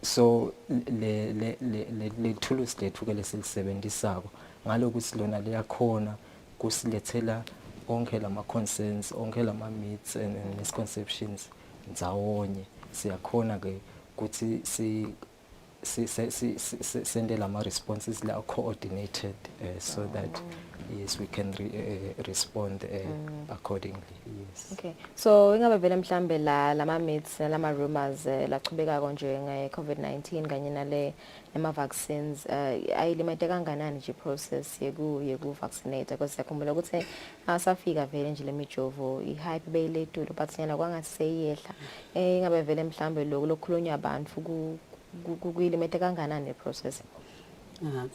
So le tools lethu ke lesilisebenzisako ngalokuthi lona liyakhona kusilethela onke lama concerns onke lama myths and misconceptions ndzawonye siyakhona ke ukuthi send lama responses la coordinated so that yes we can respond accordingly. Yes. Okay, so ingabe vele mhlambe lama myths lama rumors lachubeka konje nge COVID-19 kanye nale nema vaccines ayilimete kanganani nje process yeku vaccinate because yakhumbula ukuthi asafika vele nje lemijovo ihype beyiletulu but yana kwangathi seyiyehla ingabe vele mhlambe lokukhulunywa abantu kuyilimete kanganani process.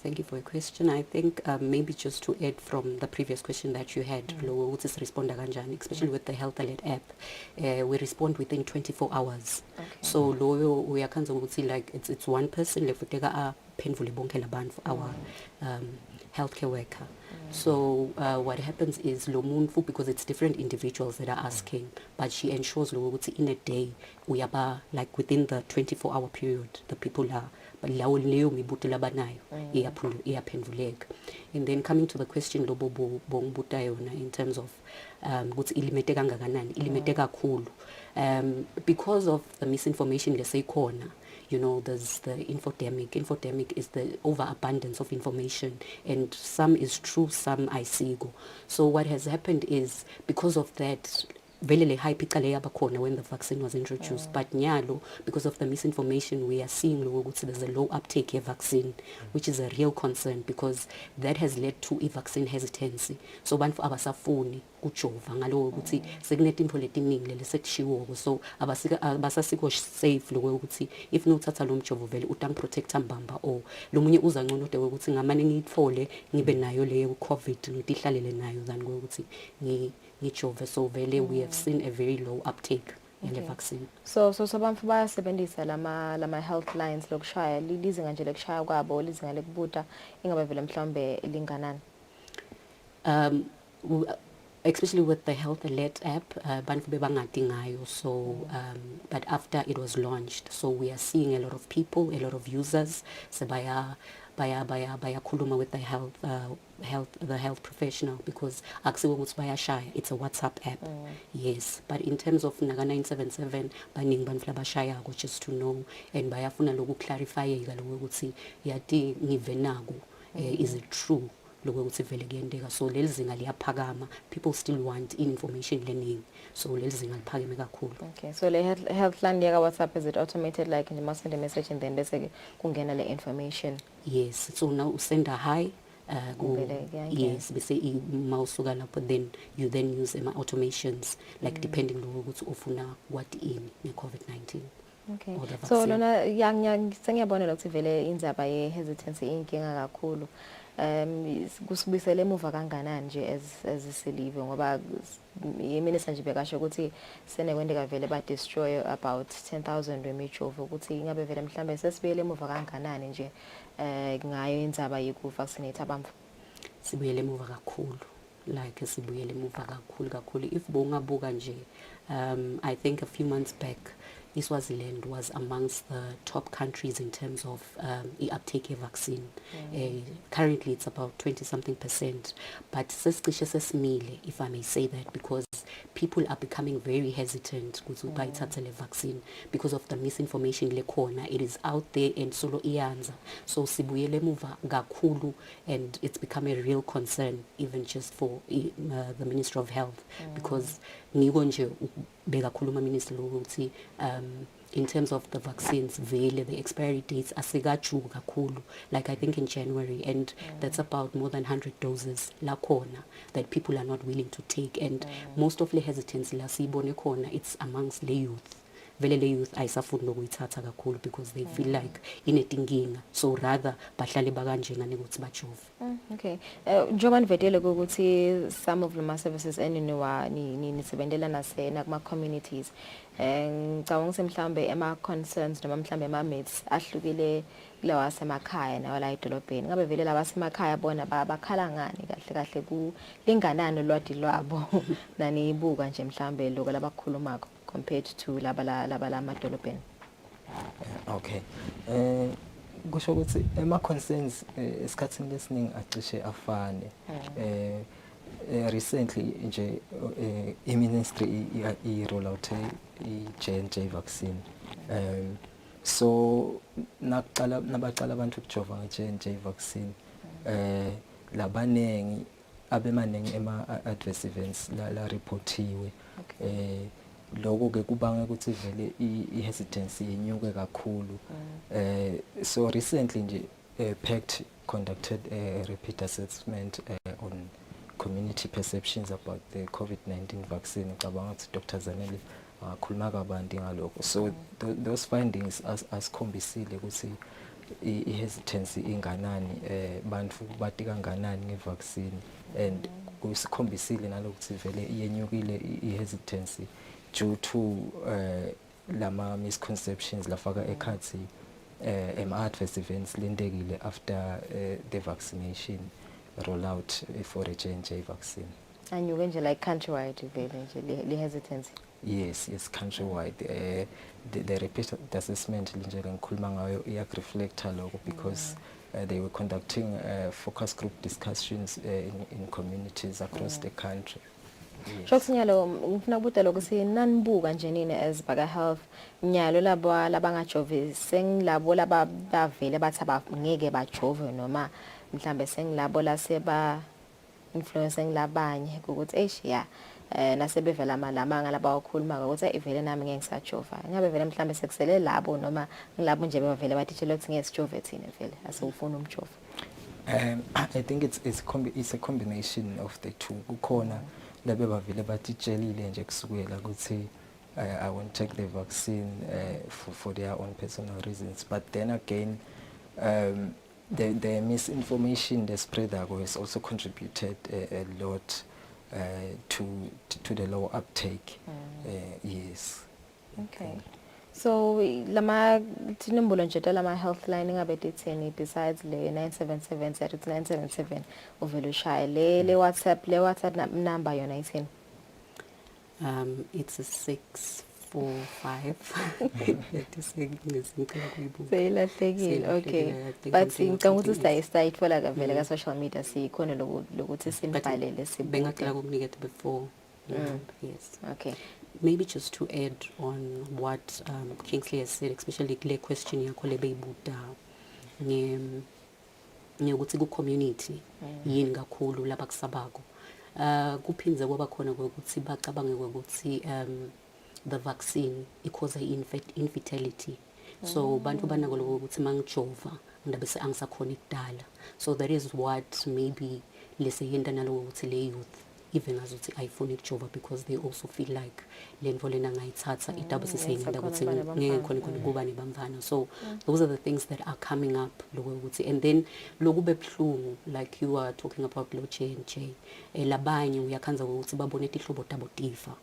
Thank you for your question. I think maybe just to add from the previous question that you had, especially with the Health Alert app, we respond within 24 hours. Okay. So we are like it's one person left a painfully bonkela ban for our healthcare worker. So what happens is because it's different individuals that are asking, but she ensures in a day we are like within the 24-hour period the people are and then coming to the question in terms of because of the misinformation you know, there's the infodemic. Infodemic is the overabundance of information, and some is true, some I see go. So what has happened is because of that velele high when the vaccine was introduced, but nyalo because of the misinformation we are seeing there's a low uptake of vaccine, which is a real concern because that has led to a vaccine hesitancy. So bantu abasafuni kujova ngalo ukuthi sekunetinto letiningi lesekushiwo, so abasasiko safe ukuthi if no uthatha lo mjovo vele utang protector mbamba or lo munye uza ngcono de ukuthi ngamane ngitfole ngibe nayo le COVID ngitihlalele nayo than ukuthi so vele we have seen a very low uptake in the vaccine. So abantu bayasebenzisa lama health lines lokushaya lizinga nje lokushaya kwabo lizinga lekubuta ingabe vele mhlambe linganani. Especially with the Health Alert app, so but after it was launched, so we are seeing a lot of people, a lot of users, so baya kuluma with the health professional because it's a WhatsApp app. Yes, but in terms of Naga 977 baning banflabashaya just to know and bayafuna loku clarify ukuthi yati ngivenago is it true. So people still want information learning, so okay, so the health line WhatsApp, is it automated like you must send a message and then basically kungena the information? Yes, so now send a hi yes, we say but then you then use automations like depending on what in COVID-19. Okay, so lona sengiyabona ukuthi vele indzaba ye hesitancy inkinga kakhulu. Kusibisele emuva kanganani nje ezisilive ngoba iminisa nje bekasho ukuthi senekwendeka vele ba destroy about 10,000 wemijovo ukuthi ingabe vele mhlambe sesibuyele emuva kanganani nje ngayo indzaba yoku vaccinate abantu. Sibuyele emuva kakhulu, like sibuyele emuva kakhulu if bongabuka nje I think a few months back Eswatini was amongst the top countries in terms of the uptake of vaccine. Currently it's about 20-something%, but if I may say that, because people are becoming very hesitant to buy the vaccine because of the misinformation lekona. It is out there and solo iyanza. So sibuyele muva gakulu, and it's become a real concern even just for the Minister of Health because ngikonje bekakhuluma minister ukuthi in terms of the vaccines vele the expiry dates asikajulu kakhulu, like I think in January, and that's about more than 100 doses lakhona that people are not willing to take, and most of the hesitancy la siyibone khona it's amongst the youth. vele le youth ayisafuni nokuyithatha kakhulu because they feel like inetinkinga, so rather bahlale bakanjena ukuthi bajove. Okay. Njengoba nivetele ukuthi some of the services nisebenzela nasena kuma communities. Ngicabanga ukuthi mhlambe ema concerns noma mhlambe ema mates ahlukile lawa semakhaya nawa la edolobheni. Ngabe vele laba semakhaya bona bakhala ngani kahle kahle ku linganani lwadi lwabo nanibuka nje mhlambe lokho labakhulumako compared to laba la madolobheni. Okay. Kusho ukuthi ema concerns esikhathini lesiningi acishe afane. Recently nje i-ministry i-roll out i-J&J vaccine. So nabaqala abantu ukujova nge-J&J vaccine. Labanengi abemanengi ema adverse events la reportiwe. Lokho ke kubanga ukuthi vele i-hesitancy inyuke kakhulu. So recently nje PACT conducted a repeat assessment on community perceptions about the COVID-19 vaccine. Ngicabanga ukuthi Dr. Zanele akhuluma kabanti ngalokho. So those findings asikhombisile ukuthi i-hesitancy inganani, bantu bathi kanganani ngevaccine, and kusikhombisile nalokuthi vele iyenyukile i-hesitancy due to lama misconceptions lafaka ekhathi adverse events lindekile after the vaccination rollout for a J&J vaccine. And you nje like countrywide vele nje le hesitancy. Yes, countrywide. The repeat assessment nje ngikhuluma ngayo iyakreflecta lokho because they were conducting focus group discussions in communities across the country. Shothi nyalo ngifuna ukubuza lokuthi nanibuka nje nini as baka health nyalo labo labangajovi sengilabo laba bavele bathi abangeke bajove noma mhlambe sengilabo laseba influencing labanye ukuthi nasebevela amalama laba okhuluma ukuthi ivele nami ngeke ngisajova. Ngabe vele mhlambe sekusele labo noma ngilabo nje bevele bathitshela ukuthi ngeke sijove thina vele asewufuna umjova. I think it's a combination of the two. Kukhona labe bavile batitshelile nje kusukela ukuthi I won't take the vaccine for their own personal reasons, but then again the misinformation the spread has also contributed a lot to the low uptake. Yes. Okay. So lama tinombolo nje lama health line ngabe dithini besides le 977 uvela ushaya le WhatsApp number yona ithini? It's a 645. Seyilahlekile. Okay. But ngicabanga ukuthi sitayitfola ka vele ka social media sikhona lokuthi simbhalele bengacela ukuniketa before. Yes. Okay. Maybe just to add on what Kingsley has said, especially the question yakho lebeyibuda ngokuthi ku community yini kakhulu labakusabako. Kuphinze kwaba khona ukuthi bacabange ukuthi the vaccine causes infertility. So bantu banako ukuthi mangijova ngabe angisakhona ikudala. So that is what maybe leseyenda nalo ukuthi le youth even azuthi ayifuni ukujova because they also feel like lento lena ngayithatha idabu siseyinda ukuthi ngeke khona kuba nebamvana. So those are the things that are coming up lokho ukuthi, and then lokube bhlungu like you are talking about lo J&J labanye uyakhanza ukuthi babone ihlobo dabo difa.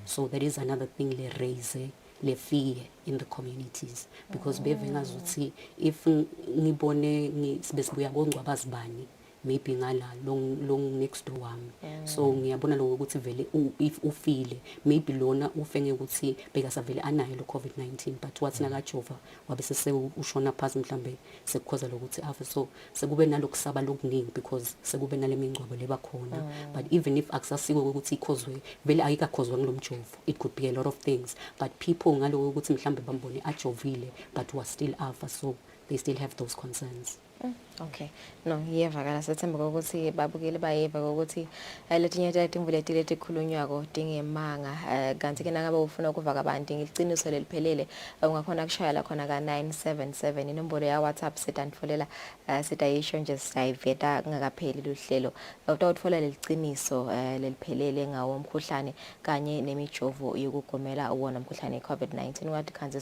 So that is another thing le raise le fear in the communities because beve ngazuthi if ngibone sibesibuya bongcwabazi bani maybe ngala long next door wami. So ngiyabona lokho ukuthi vele if ufile maybe lona ufenge ukuthi bekasavele anayo lo COVID-19 but wathi nakajova wabe sese ushona phansi mhlambe sekukhoza lokuthi afa. So sekube nalokusaba lokuningi because sekube nale mingcwabo leba khona. But even if akusasiwe ukuthi ikhozwe vele ayikakhozwa ngilomjovo, it could be a lot of things, but people ngaloko ukuthi mhlambe bambone ajovile but was still afa, so they still have those concerns. Okay. No, iyevakala sethemba ukuthi babukeli bayeva ukuthi letinye tatimvu letile tikhulunywako tingemanga kanti ke nangabe ufuna ukuvaka abantu ngiliciniso leliphelele ungakhona kushaya la khona ka 977 inombolo ya WhatsApp sitandfolela sitayisho nje sayiveta ngakapheli luhlelo utawutfola leliciniso leliphelele ngawo umkhuhlane kanye nemijovo yokugomela uwona umkhuhlane COVID-19 wathi khanze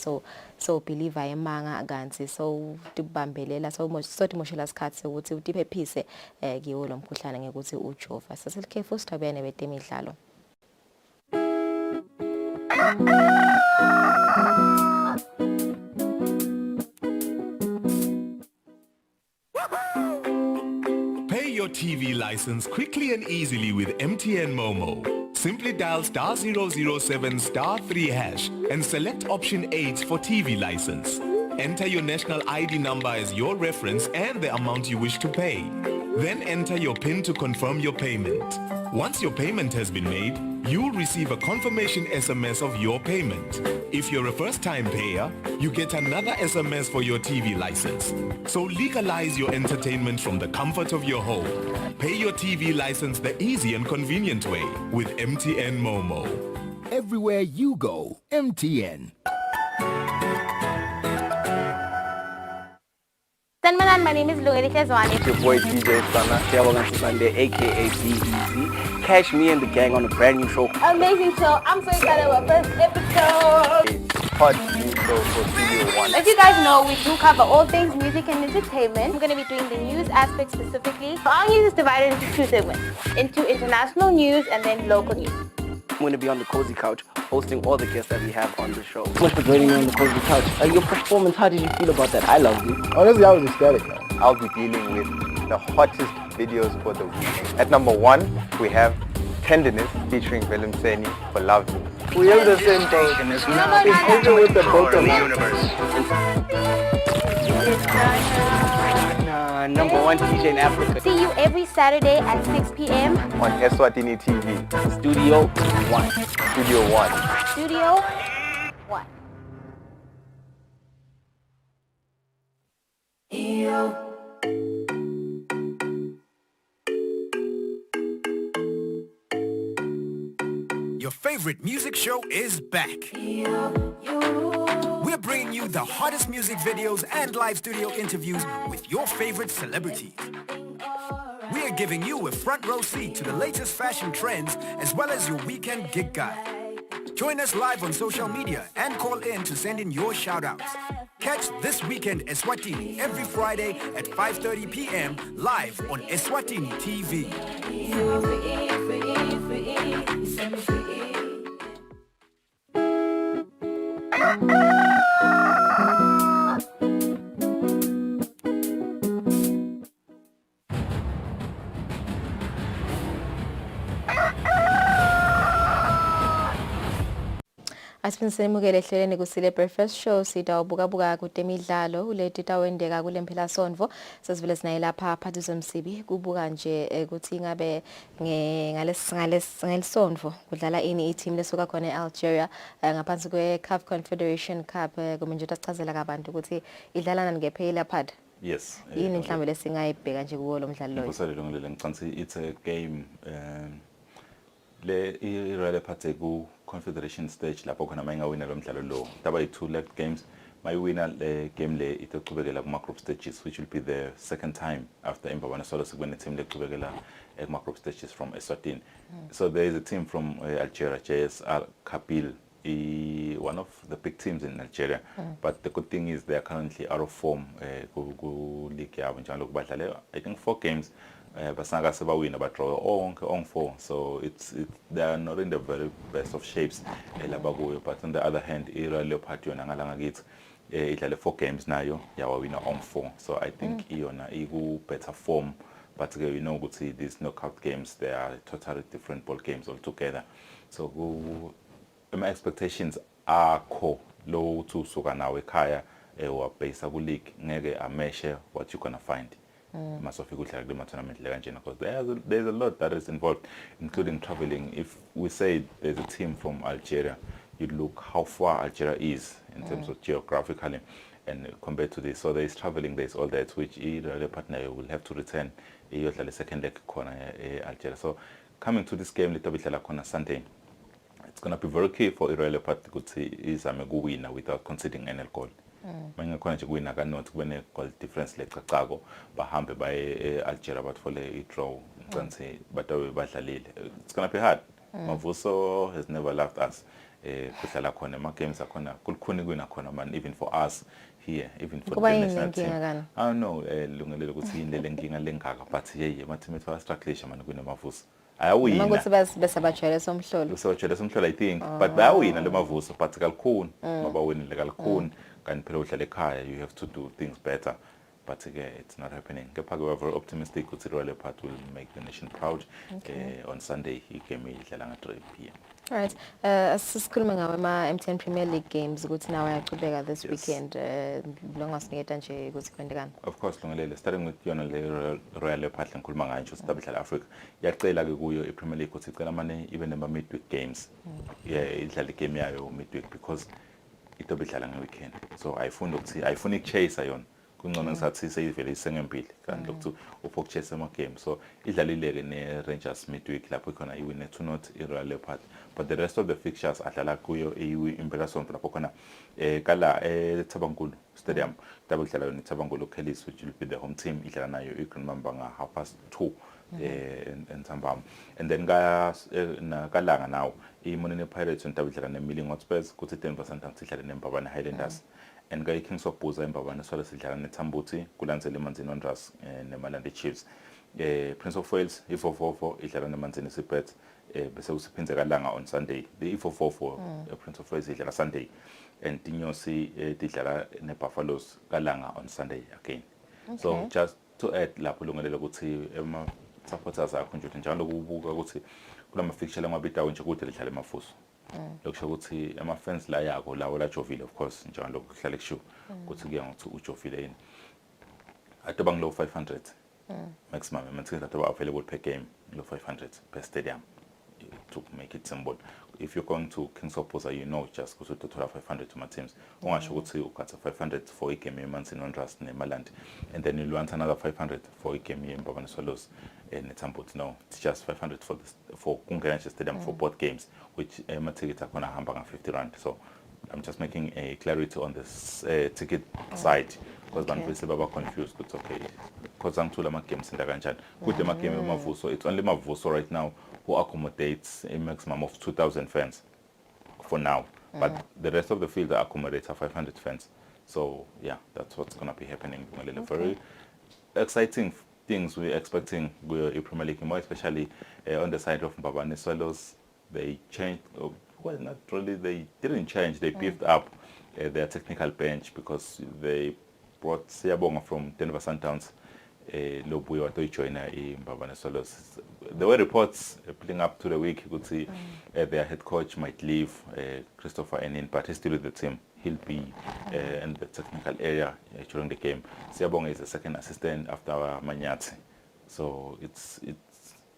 so believer emanga kanti so tibambelela so timoshela isikhathi ukuthi utiphephise kiwo lo mkhuhlane ngekuthi ujova saselikhefu sithabene betemidlalo. Pay your TV license quickly and easily with MTN Momo. Simply dial *007 *3 hash and select option 8 for TV license. Enter your national ID number as your reference and the amount you wish to pay. Then enter your PIN to confirm your payment. Once your payment has been made, you'll receive a confirmation SMS of your payment. If you're a first-time payer, you get another SMS for your TV license. So legalize your entertainment from the comfort of your home. Pay your TV license the easy and convenient way with MTN Momo. Everywhere you go, MTN. My name is Eswatini. It's your boy DJ Sunday, aka BEZ. Catch me and the gang on a brand new show. Amazing show. I'm so excited about first episode. It's hot new show for Studio One. As you guys know, we do cover all things music and entertainment. I'm going to be doing the news aspect specifically. Our news is divided into two segments, into international news and then local news. I'm going to be on the cozy couch, hosting all the guests that we have on the show. Thanks so much for joining me on the cozy couch. Your performance, how did you feel about that? I loved it. Honestly, I was ecstatic. I'll be dealing with the hottest videos for the week. At number 1, we have Tenderness featuring Willem Seni for Love Me. We have the same thing, and it's now been with the book of the universe. Number 1 DJ in Africa. See you every Saturday at 6 p.m. on Eswatini TV. Studio One. Studio One. Studio One. Your favorite music show is back. We're bringing you the hottest music videos and live studio interviews with your favorite celebrities. We are giving you a front row seat to the latest fashion trends as well as your weekend gig guide. Join us live on social media and call in to send in your shout-outs. Catch This Weekend Eswatini every Friday at 5:30 p.m. live on Eswatini TV. Asiphindisele ehleleni Kusile Breakfast Show sitawubuka kutemidlalo uleti tawendeka kule mphela sonvo sesivele sinaye lapha phathu zomsibi kubuka nje ukuthi ngabe ngalesonvo kudlala ini i-team lesuka khona eAlgeria ngaphansi kwe-CAF Confederation Cup kumenje tasichazela kabantu ukuthi idlala nani ngephela phad. Yes. Yini mhlambe lesingayibheka nje kuwo lo mdlalo lo. Ngosale ngilele ngicantsi it's a game le irele phathe ku Confederation stage lapho khona mayingawina lo mdlalo lo taba yi2 left games mayiwina le game le itochubekela kuma group stages which will be the second time after Mbabane solo sekubene team lechubekela kuma group stages from Eswatini. So there is a team from Algeria, JSR Kabil, one of the big teams in Algeria. But the good thing is they are currently out of form ku league yabo njalo kubadlale I think 4 games basanga sebawina but draw on 4, so they are not in the very best of shapes labakuyo. But on the other hand Ira Leopard yona ngalanga kithi idlale 4 games nayo yawawina on 4, so I think iyona iku better form. But you know ukuthi these knockout games they are totally different ball games altogether, so my expectations are low to suka nawe ekhaya wa base ku league ngeke ameshe what you gonna find. Masofika udlala kule tournament le kanjena because there's a lot that is involved, including traveling. If we say there's a team from Algeria, you look how far Algeria is in terms of geographically, and compared to this, so there is traveling, there is all that, which the partner will have to return the second leg corner Algeria. So coming to this game, little bit like on Sunday, it's going to be very key for Israel part is a winner without conceding any goal. Manje khona nje kuwina kanot kube ne goal difference lecacako bahambe baye Algeria bathole i-draw ngicane batawe badlalile. It's going to be hard. Mavuso has never left us. Kudlala khona ama games akhona kulukhuni kuwina khona man, even for us here, even for the national team. I don't know lungelele ukuthi yini le nkinga lengaka, but hey ama-teammates wa struggle man kuwina Mavuso. Ayawina. Mangothi besabajwayele somhlolo. Besabajwayele somhlolo I think, but bayawina le Mavuso but kalukhuni mabawinile kalukhuni kanti phela uhlala ekhaya you have to do things better. But again, it's not happening. We are very optimistic that Israel part will make the nation proud. On Sunday, he came in at 3 p.m. All right. Sisikhuluma ngawe ma-MTN Premier League games ukuthi nawe ayaqhubeka this weekend. Longasiniyeta nje ukuthi kwendekani. Of course, Lungelele, starting with yona le Royal part ngikhuluma ngayo nje usidabudlala Africa. Yacela ke kuyo i-Premier League ukuthi icela manje even nema midweek games. Idlala igame yayo midweek because itobidlala ngeweekend. So ayifuni ukuchase yona. Kungcono ngisathi seyivele isengempili kanti lokhu uphokuchase ama game. So idlalile ke ne Rangers midweek lapho khona iwine 2-0 i-Royal Leopard. But the rest of the fixtures adlala kuyo iMpelasonto lapho khona kala eThabangulu Stadium double dlala yona eThabangulu Kellis, which will be the home team idlala nayo iGreen Mamba nga 2:30 Ntambama. And then kalanga now iMonene Pirates double dlala neMilling Hotspurs kuthi 10% idlala neMbabane Highlanders. And Guy Kings of Buza and Babana Sola Silhana Netambuti, Kulanzeli Manzin Ondras, Nemalandi Chiefs, Prince of Wales, E444, Ilana Manzini Sipet, Besaus Pinzagalanga on Sunday, the E444, Prince of Wales Ilana Sunday, and Tinyosi Tijara Ne Buffaloes Galanga on Sunday again. So just to add, La Pulunga de Laguti, Emma supporters are conjuring Jalo Guti, Kulama Fiction Mabita, when you go to the Chalimafus. Lokusho ukuthi ama fans la yako lawo la Jovile of course njalo lokuhlala kusho ukuthi kuya ngokuthi uJovile yini atoba ngilo 500 maximum emantsini atoba available per game lo 500 per stadium to make it simple. If you're going to Kings of Posa, you know just because to 500 to my teams. Ungasho ukuthi ukhatha 500 for a game emantsini Ondras neMaland, and then you want another 500 for a game eMbabane Swallows and Netambuti. No, it's just 500 for Kungenache Stadium for both games, which my tickets are gonna hamba nga 50 rand. So I'm just making a clarity on this ticket side because bantu baba confused. It's okay because I'm two games in the kanjani. Kude ma game Mavuso. It's only Mavuso right now who accommodates a maximum of 2,000 fans for now. But the rest of the field accommodates 500 fans. So yeah, that's what's gonna be happening. Very exciting things we're expecting with the Premier League, more especially on the side of Mbabane Swallows. They changed, well, not really, they didn't change, they beefed up their technical bench because they brought Siyabonga from Denver Sundowns, Lobuyo Watoichoina in Mbabane Swallows. There were reports putting up to the week, you could see their head coach might leave, Christopher Enin, but he's still with the team. He'll be in the technical area during the game. Siyabonga is the second assistant after Manyati. So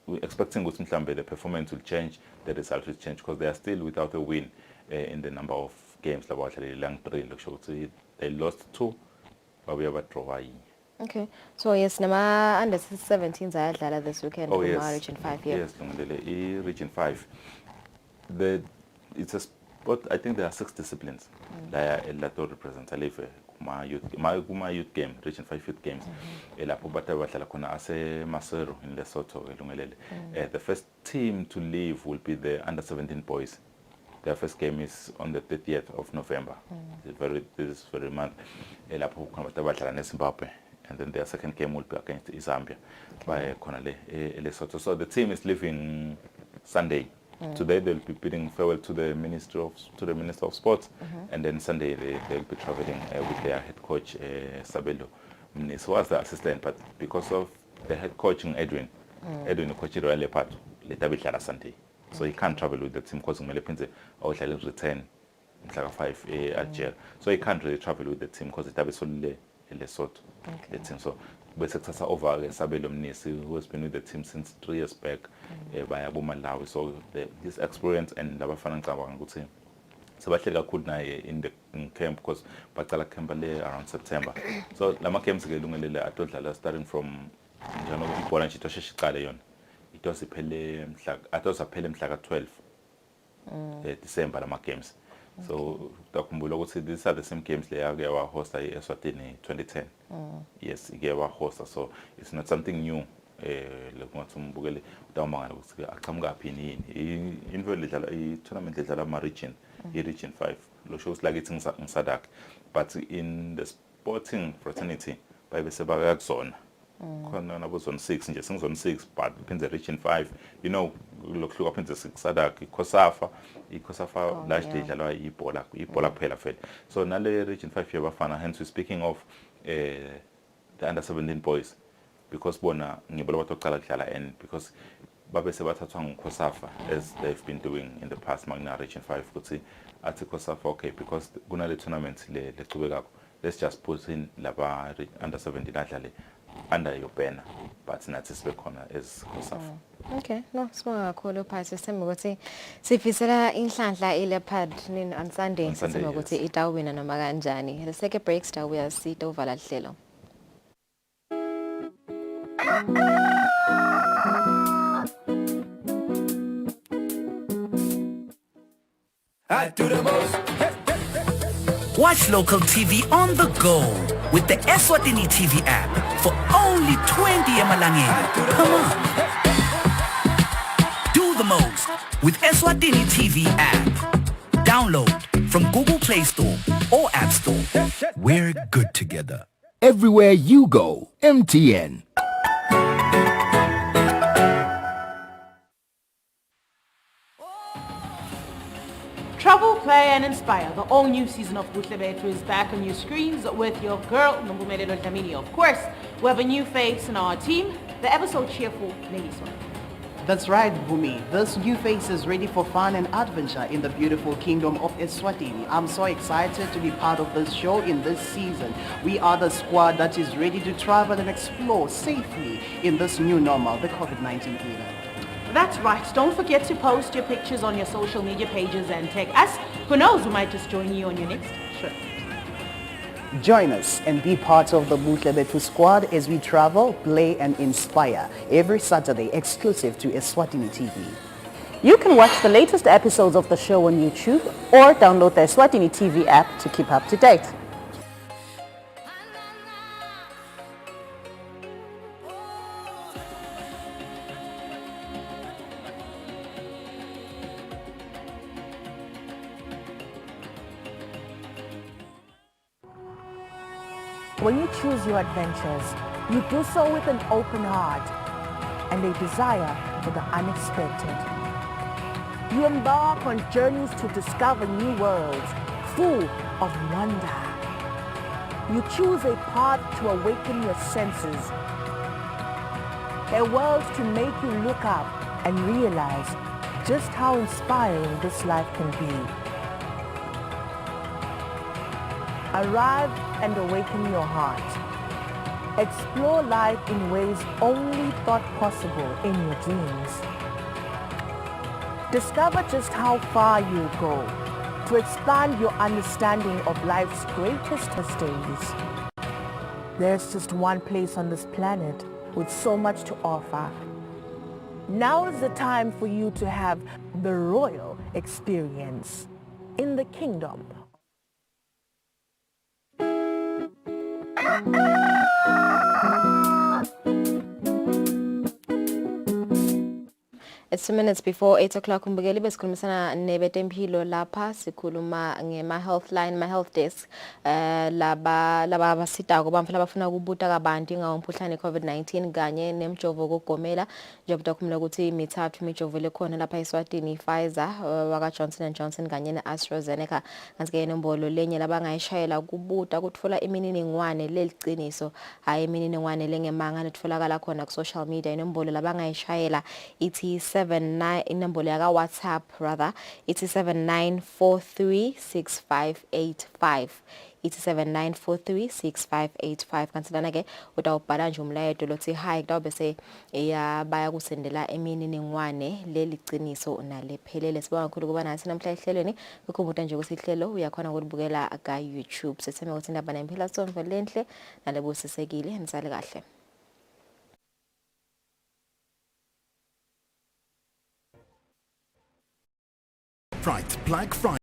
we're expecting the performance will change, the result will change because they are still without a win in the number of games. They lost 2, but we have a draw. Okay, so yes, nama under 17s ayadlala this weekend. Oh yes, Region 5 here. Yes, Region 5. It's a sport. I think there are 6 disciplines. There are a lot of representatives. My youth game, Region 5 youth games. Lapho batala kona ase Masero in Lesotho elungelele. The first team to leave will be the under 17 boys. Their first game is on the 30th of November. This very month. Lapho kona batala ne Zimbabwe. And then their second game will be against Zambia by Konale Lesotho. So the team is leaving Sunday. Today they'll be bidding farewell to the Minister of Sports, and then Sunday they'll be traveling with their head coach Sabelo. He was the assistant, but because of the head coaching Edwin coach Royal Leopard, later Sunday, so he can't travel with the team because Melepinze or return in 5 at jail. So he can't really travel with the team because it is only Lesotho. The team. So but it's over Sabelo Mnisi, who has been with the team since 3 years back by Abu Malawi. So his experience and Labafana Kawanguti sebahleli kakhulu naye in camp because bacala camp le around September. So lama camps ke lungelele atodlala starting from njalo ibhola nje itosheshe iqale yona. Itosiphele mhla atosaphele mhla ka-12 December lama games. So takhumbula ukuthi these are the same games le yake wa hosta Eswatini 2010. Yes, ike wa hosta, so it's not something new. Lokungathi umbukele utawumangala ukuthi aqhamuka phi yini into ledlala i-tournament ledlala ama-region i-region 5 lo shows like it's ngisadak, but in the sporting fraternity babe sebaya kuzona khona nabo zone 6 nje singizone 6 but phindze region 5 you know lokuhluka phindze 6 sadak ikhosafa largely idlalwa ibhola kuphela vele. So nale region 5 yabafana, hence we speaking of the under 17 boys, because bona ngibola batoqala kudlala and because babe sebathathwa ngukhosafa as they've been doing in the past magna region 5 ukuthi athi khosafa okay because kunale tournament lecubekako, let's just put in laba under 17 adlale under your banner, but nathi sibe khona as khosafa. Okay, no, sibonga kakhulu phasi sithemba ukuthi sifisela inhlanhla ileopard nini on Sunday, sithemba ukuthi itawina noma kanjani. Let's take a break, sitawuya sitovala hlelo. I do the most. Watch local TV on the go with the Eswatini TV app for only 20 emalangeni. Come on. Do the most with Eswatini TV app. Download from Google Play Store or App Store. We're good together. Everywhere you go, MTN. Travel, play and inspire. The all-new season of Buhle Bethu is back on your screens with your girl, Nombumelelo Dlamini. Of course, we have a new face in our team, the ever so cheerful Neliswa. That's right, Bhumi. This new face is ready for fun and adventure in the beautiful kingdom of Eswatini. I'm so excited to be part of this show in this season. We are the squad that is ready to travel and explore safely in this new normal, the COVID-19 era. That's right. Don't forget to post your pictures on your social media pages and tag us. Who knows, we might just join you on your next trip. Join us and be part of the Buhle Bethu squad as we travel, play and inspire every Saturday exclusive to Eswatini TV. You can watch the latest episodes of the show on YouTube or download the Eswatini TV app to keep up to date. When you choose your adventures, you do so with an open heart and a desire for the unexpected. You embark on journeys to discover new worlds full of wonder. You choose a path to awaken your senses, a world to make you look up and realize just how inspiring this life can be. Arrive and awaken your heart. Explore life in ways only thought possible in your dreams. Discover just how far you go to expand your understanding of life's greatest mysteries. There's just one place on this planet with so much to offer. Now is the time for you to have the royal experience in the kingdom. It's 2 minutes before 8 o'clock. Umbukeli besikhulumisana nebetempilo lapha sikhuluma ngema health line, my health desk. Laba abasitako bamfuna bafuna ukubuta kabanti ngomkhuhlane COVID-19 kanye nemjovo kokugomela. Njengoba kumele ukuthi imithathu imijovo lekhona lapha eSwatini, Pfizer, waka Johnson & Johnson kanye neAstraZeneca. Kanti inombolo lenye labangayishayela ukubuta ukuthola imininingwane leliciniso, hayi imininingwane lengemanga netfolakala khona ku social media. Inombolo labangayishayela ithi 79 inombolo yaka WhatsApp rather, it's 79436585. ithi 79436585 kanti lana ke utawubhala nje umlayeto lothi hi kutawu bese baya kusendela imininingwane leliciniso nalephelele. Sibonga kakhulu kuba nathi namhla ehlelweni. Ukhumbula nje ukuthi ihlelo uyakhona ukulibukela ka YouTube. Setheme ukuthi indaba nempela sonke lenhle nalebusisekile nisale kahle. Right, Black Friday.